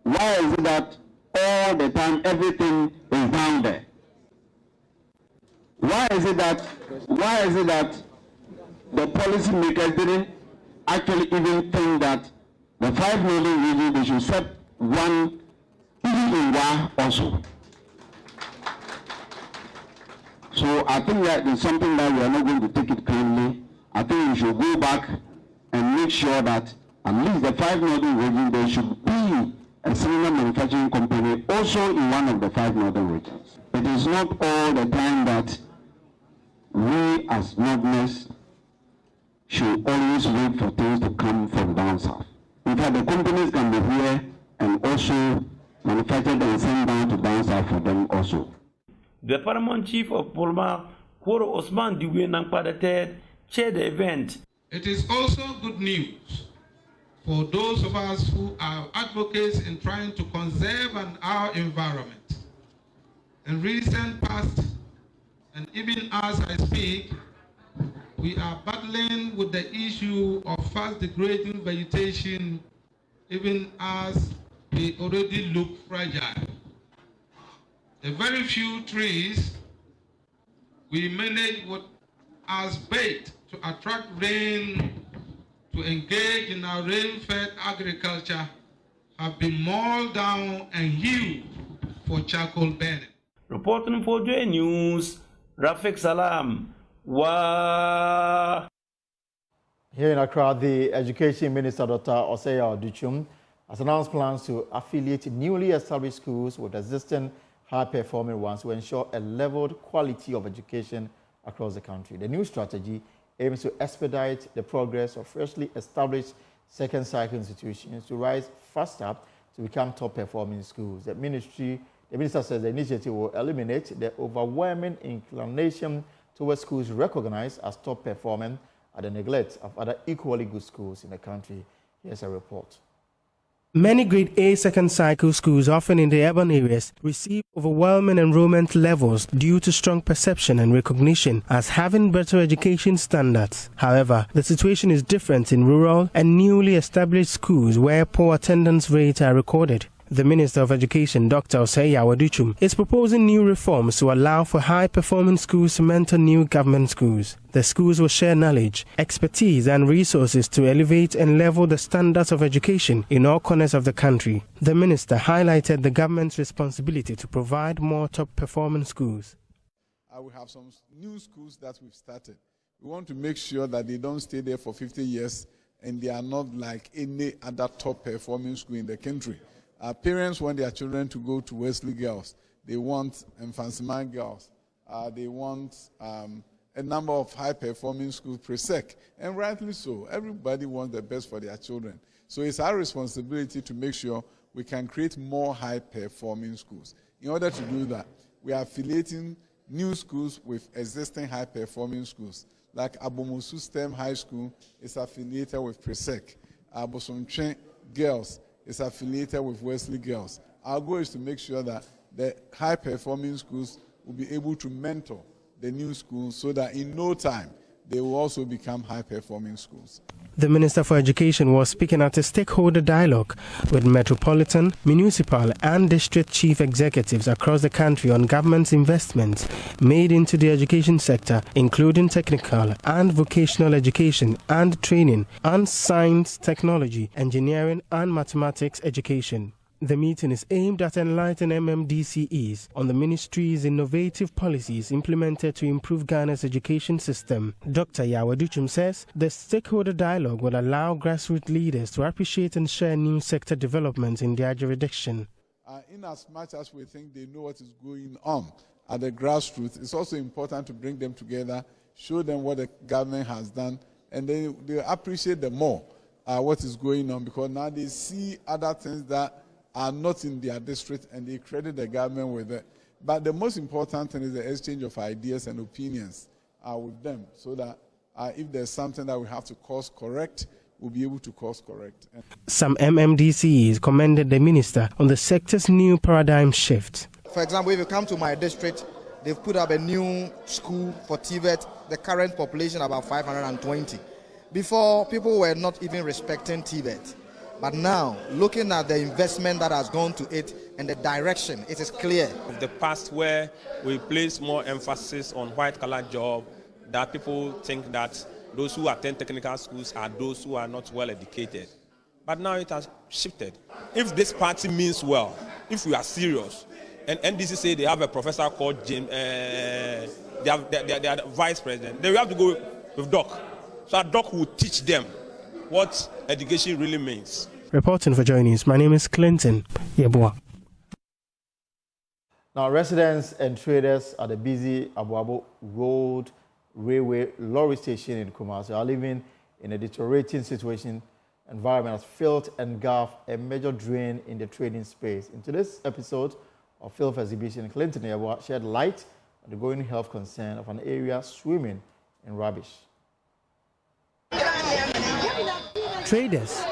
Why is it that all the time everything is down there? Why is it that the policymakers didn't actually even think that the 5 northern regions, they should set one even in Wa also? So I think that is something that we are not going to take it cleanly. I think we should go back and make sure that at least the 5 northern regions, there should be a cylinder manufacturing company also in one of the 5 northern regions. It is not all the time that we as northerners should always wait for things to come from down south. In fact, the companies can be here and also manufactured and sent down to down south for them also. The Paramount Chief of Polma, Koro Osman Diwe Nangpa III, chaired the event. It is also good news for those of us who are advocates in trying to conserve our environment. In recent past, and even as I speak, we are battling with the issue of fast degrading vegetation, even as they already look fragile. The very few trees we manage with as bait to attract rain, to engage in our rain-fed agriculture, have been mauled down and used for charcoal burning. Reporting for J News, Rafik Salam. Wow. Here in Accra, the Education Minister, Dr. Osei Aduchum, has announced plans to affiliate newly established schools with existing high-performing ones to ensure a leveled quality of education across the country. The new strategy aims to expedite the progress of freshly established second-cycle institutions to rise faster to become top-performing schools. The minister says the initiative will eliminate the overwhelming inclination towards schools recognized as top-performing at the neglect of other equally good schools in the country. Here's a report. Many Grade A second-cycle schools, often in the urban areas, receive overwhelming enrollment levels due to strong perception and recognition as having better education standards. However, the situation is different in rural and newly established schools where poor attendance rates are recorded. The Minister of Education, Dr. Osei Aduchum, is proposing new reforms to allow for high-performing schools to mentor new government schools. The schools will share knowledge, expertise and resources to elevate and level the standards of education in all corners of the country. The Minister highlighted the government's responsibility to provide more top-performing schools. We have some new schools that we've started. We want to make sure that they don't stay there for 50 years and they are not like any other top-performing school in the country. Our parents want their children to go to Wesley Girls. They want Mfansiman Girls. They want a number of high-performing schools, Presec, and rightly so. Everybody wants the best for their children. So it's our responsibility to make sure we can create more high-performing schools. In order to do that, we are affiliating new schools with existing high-performing schools. Like Abomosu STEM High School is affiliated with Presec. Abosomtwe Girls is affiliated with Wesley Girls. Our goal is to make sure that the high-performing schools will be able to mentor the new schools so that in no time they will also become high-performing schools. The Minister for Education was speaking at a stakeholder dialogue with metropolitan, municipal and district chief executives across the country on government's investments made into the education sector, including technical and vocational education and training, and science, technology, engineering and mathematics education. The meeting is aimed at enlightening MMDCEs on the ministry's innovative policies implemented to improve Ghana's education system. Dr. Yawaduchum says the stakeholder dialogue will allow grassroots leaders to appreciate and share new sector developments in their jurisdiction. In as much as we think they know what is going on, at the grassroots, it's also important to bring them together, show them what the government has done, and they appreciate them more what is going on, because now they see other things that are not in their district and they credit the government with it. But the most important thing is the exchange of ideas and opinions with them, so that if there's something that we have to course correct, we'll be able to course correct. Some MMDCs commended the minister on the sector's new paradigm shift. For example, if you come to my district, they've put up a new school for TVET, the current population about 520. Before, people were not even respecting TVET. But now, looking at the investment that has gone to it and the direction, it is clear. The past where we place more emphasis on white-collar job, that people think that those who attend technical schools are those who are not well educated. But now it has shifted. If this party means well, if we are serious, and NDC say they have a professor called Jim, they are the vice president, then we have to go with Doc. So a Doc will teach them what education really means. Reporting for Joy News, my name is Clinton Yeboah. Now, residents and traders at the busy Abuabo Road Railway Lorry Station in Kumasi are living in a deteriorating situation. Environment has filled and engulfed a major drain in the trading space. In today's episode of Filth Exhibition, Clinton Yeboah shed light on the growing health concern of an area swimming in rubbish. Traders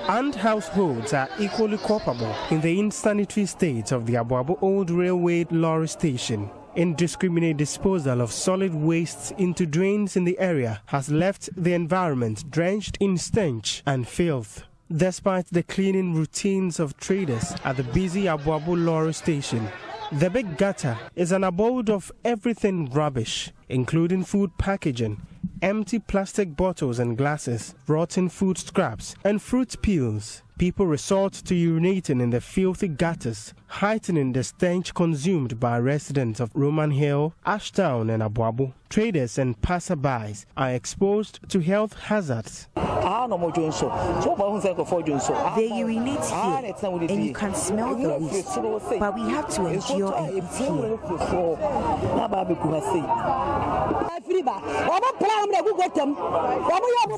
and households are equally culpable in the insanitary state of the Abuabo Old Railway Lorry Station. Indiscriminate disposal of solid wastes into drains in the area has left the environment drenched in stench and filth. Despite the cleaning routines of traders at the busy Abuabo Lorry Station, the big gutter is an abode of everything rubbish, including food packaging, empty plastic bottles and glasses, rotten food scraps, and fruit peels. People resort to urinating in the filthy gutters, heightening the stench consumed by residents of Roman Hill, Ashtown, and Abuabo. Traders and passerbys are exposed to health hazards. They urinate here, and you can smell the waste, but we have to endure and eat here.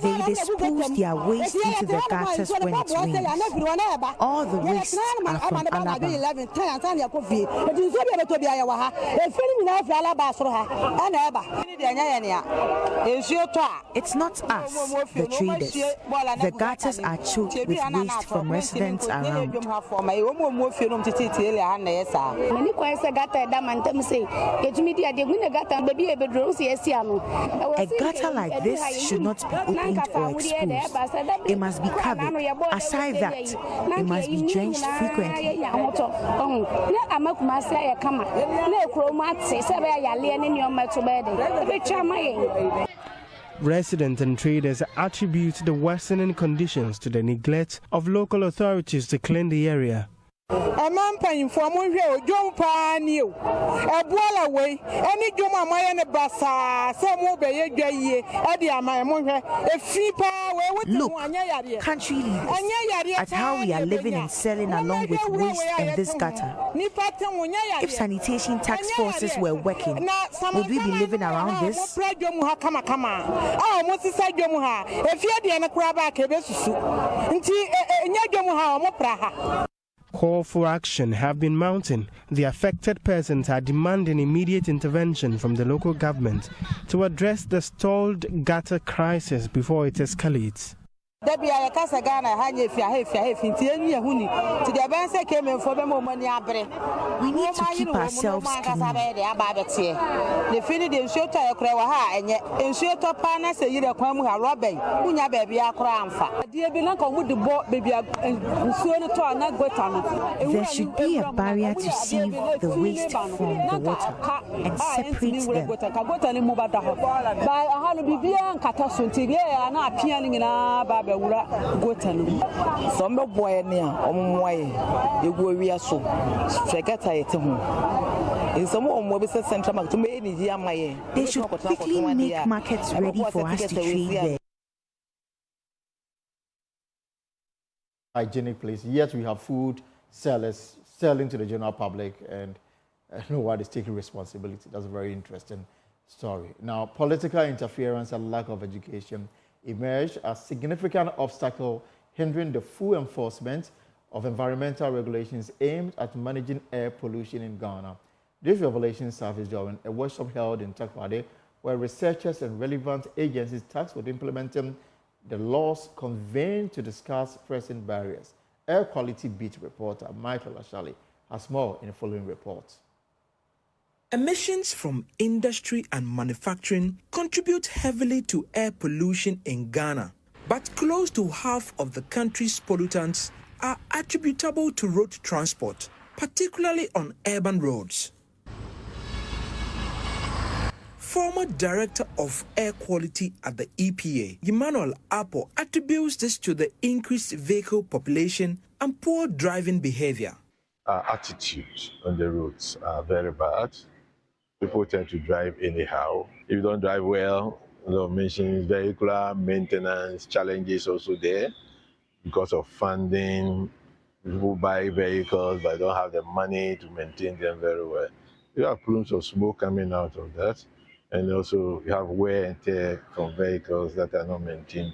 They dispose their waste into the gutters when it rains. All the wastes are from Alaba. It's not us, the traders. The gutters are choked with waste from residents around. A gutter like this should not be opened or exposed. It must be covered. Aside that, it must be drenched frequently. Residents and traders attribute the worsening conditions to the neglect of local authorities to clean the area. A man paying for one real John Panu, a boiler way, any Joma Mayan Bassa, some will be a gay, Adia Mayamonga, a free power. Look, country leaders, at how we are living and selling along with waste in this gutter. If sanitation task forces were working, would we be living around this? Call for action have been mounting. The affected persons are demanding immediate intervention from the local government to address the stalled gutter crisis before it escalates. We need to keep ourselves clean. There should be a barrier to sieve the waste from the water and separate them. Some boy near you go we are so in some central they should quickly make markets ready for us to trade there. Hygienic place, yet we have food sellers selling to the general public, and nobody is taking responsibility. That's a very interesting story. Now, political interference and lack of education emerged as significant obstacle hindering the full enforcement of environmental regulations aimed at managing air pollution in Ghana. These revelations surfaced during a workshop held in Takoradi, where researchers and relevant agencies tasked with implementing the laws convened to discuss pressing barriers. Air Quality Beat reporter Michael Ashali has more in the following report. Emissions from industry and manufacturing contribute heavily to air pollution in Ghana, but close to half of the country's pollutants are attributable to road transport, particularly on urban roads. Former Director of Air Quality at the EPA, Emmanuel Apo, attributes this to the increased vehicle population and poor driving behavior. Our attitude on the roads are very bad. People tend to drive anyhow. If you don't drive well, mentions vehicular maintenance challenges also there because of funding. People buy vehicles but don't have the money to maintain them very well. You have plumes of smoke coming out of that. And also you have wear and tear from vehicles that are not maintained.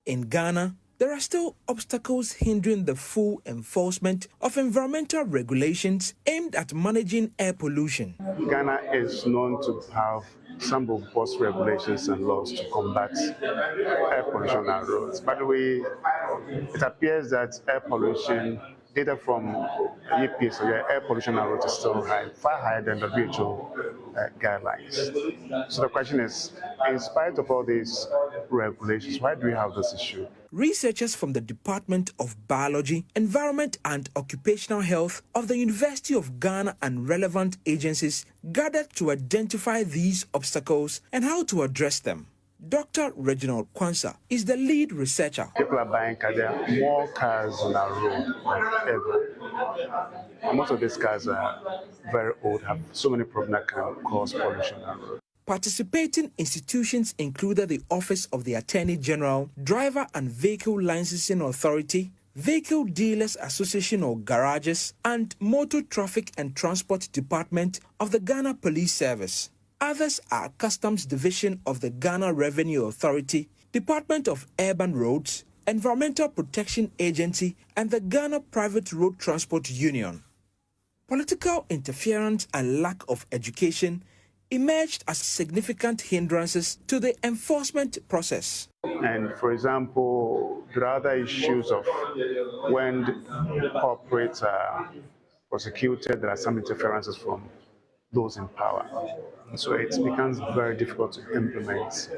In Ghana, there are still obstacles hindering the full enforcement of environmental regulations aimed at managing air pollution. Ghana is known to have some robust regulations and laws to combat air pollution on roads. By the way, it appears that air pollution, data from EPA, so air pollution on roads is still high, far higher than the WHO guidelines. So the question is, in spite of all these regulations, why do we have this issue? Researchers from the Department of Biology, Environment and Occupational Health of the University of Ghana and relevant agencies gathered to identify these obstacles and how to address them. Dr. Reginald Kwanzaa is the lead researcher. People are buying cars. There are more cars on our road than ever. Most of these cars are very old, have so many problems that can cause pollution on our road. Participating institutions included the Office of the Attorney General, Driver and Vehicle Licensing Authority, Vehicle Dealers Association or Garages, and Motor Traffic and Transport Department of the Ghana Police Service. Others are Customs Division of the Ghana Revenue Authority, Department of Urban Roads, Environmental Protection Agency, and the Ghana Private Road Transport Union. Political interference and lack of education emerged as significant hindrances to the enforcement process. And for example, there are other issues of when corporates are prosecuted, there are some interferences from those in power. So it becomes very difficult to implement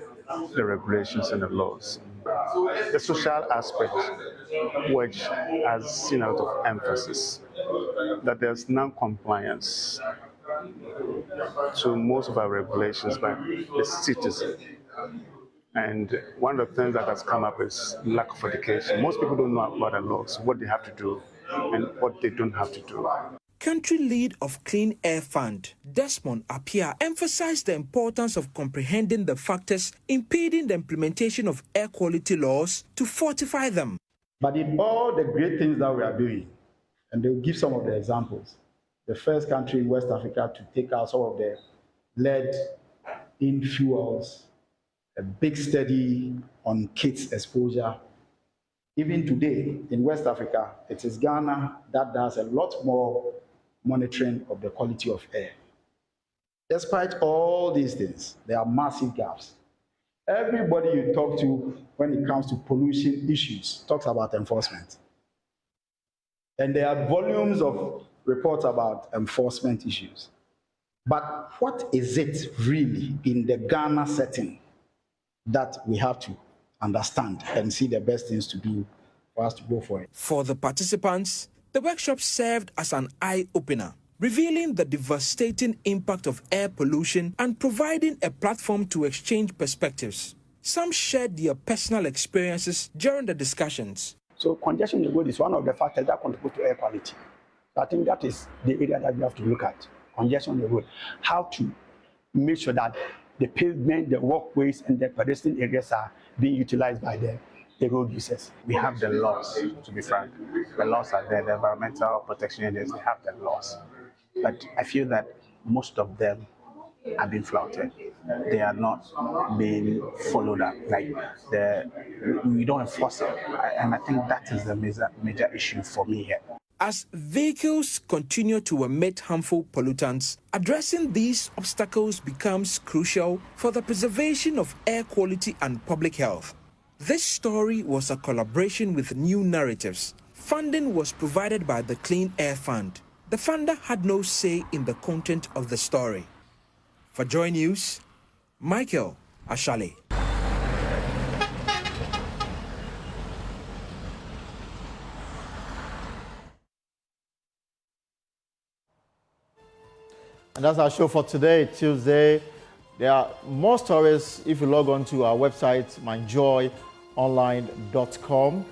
the regulations and the laws. The social aspect, which has seen a lot of emphasis, that there's non-compliance to most of our regulations by the citizen. And one of the things that has come up is lack of education. Most people don't know about the laws, what they have to do and what they don't have to do. Country lead of Clean Air Fund, Desmond Appiah, emphasized the importance of comprehending the factors impeding the implementation of air quality laws to fortify them. But in all the great things that we are doing, and they'll give some of the examples, the first country in West Africa to take out some of the lead in fuels, a big study on kids exposure. Even today in West Africa, it is Ghana that does a lot more monitoring of the quality of air. Despite all these things, there are massive gaps. Everybody you talk to when it comes to pollution issues talks about enforcement. And there are volumes of reports about enforcement issues. But what is it really in the Ghana setting that we have to understand and see the best things to do for us to go for it? For the participants, the workshop served as an eye-opener, revealing the devastating impact of air pollution and providing a platform to exchange perspectives. Some shared their personal experiences during the discussions. So congestion in the road is one of the factors that contribute to air quality. So I think that is the area that we have to look at, congestion on the road. How to make sure that the pavement, the walkways, and the pedestrian areas are being utilized by the road users. We have the laws, to be frank. The laws are there, the environmental protection agencies have the laws. but I feel that most of them are being flouted. They are not being followed up. Like we don't enforce it, and I think that is the major issue for me here. As vehicles continue to emit harmful pollutants, addressing these obstacles becomes crucial for the preservation of air quality and public health. This story was a collaboration with New Narratives. Funding was provided by the Clean Air Fund. The funder had no say in the content of the story. For Joy News, Michael Ashale. And that's our show for today, Tuesday. There are more stories if you log on to our website, myjoyonline.com.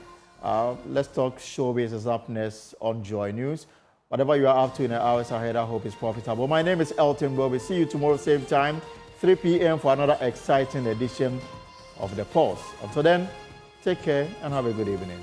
Let's Talk Showbiz is up next on Joy News. Whatever you are up to in the hours ahead, I hope it's profitable. My name is Elton Bobi. See you tomorrow, same time, 3 p.m. for another exciting edition of The Pulse. Until then, take care and have a good evening.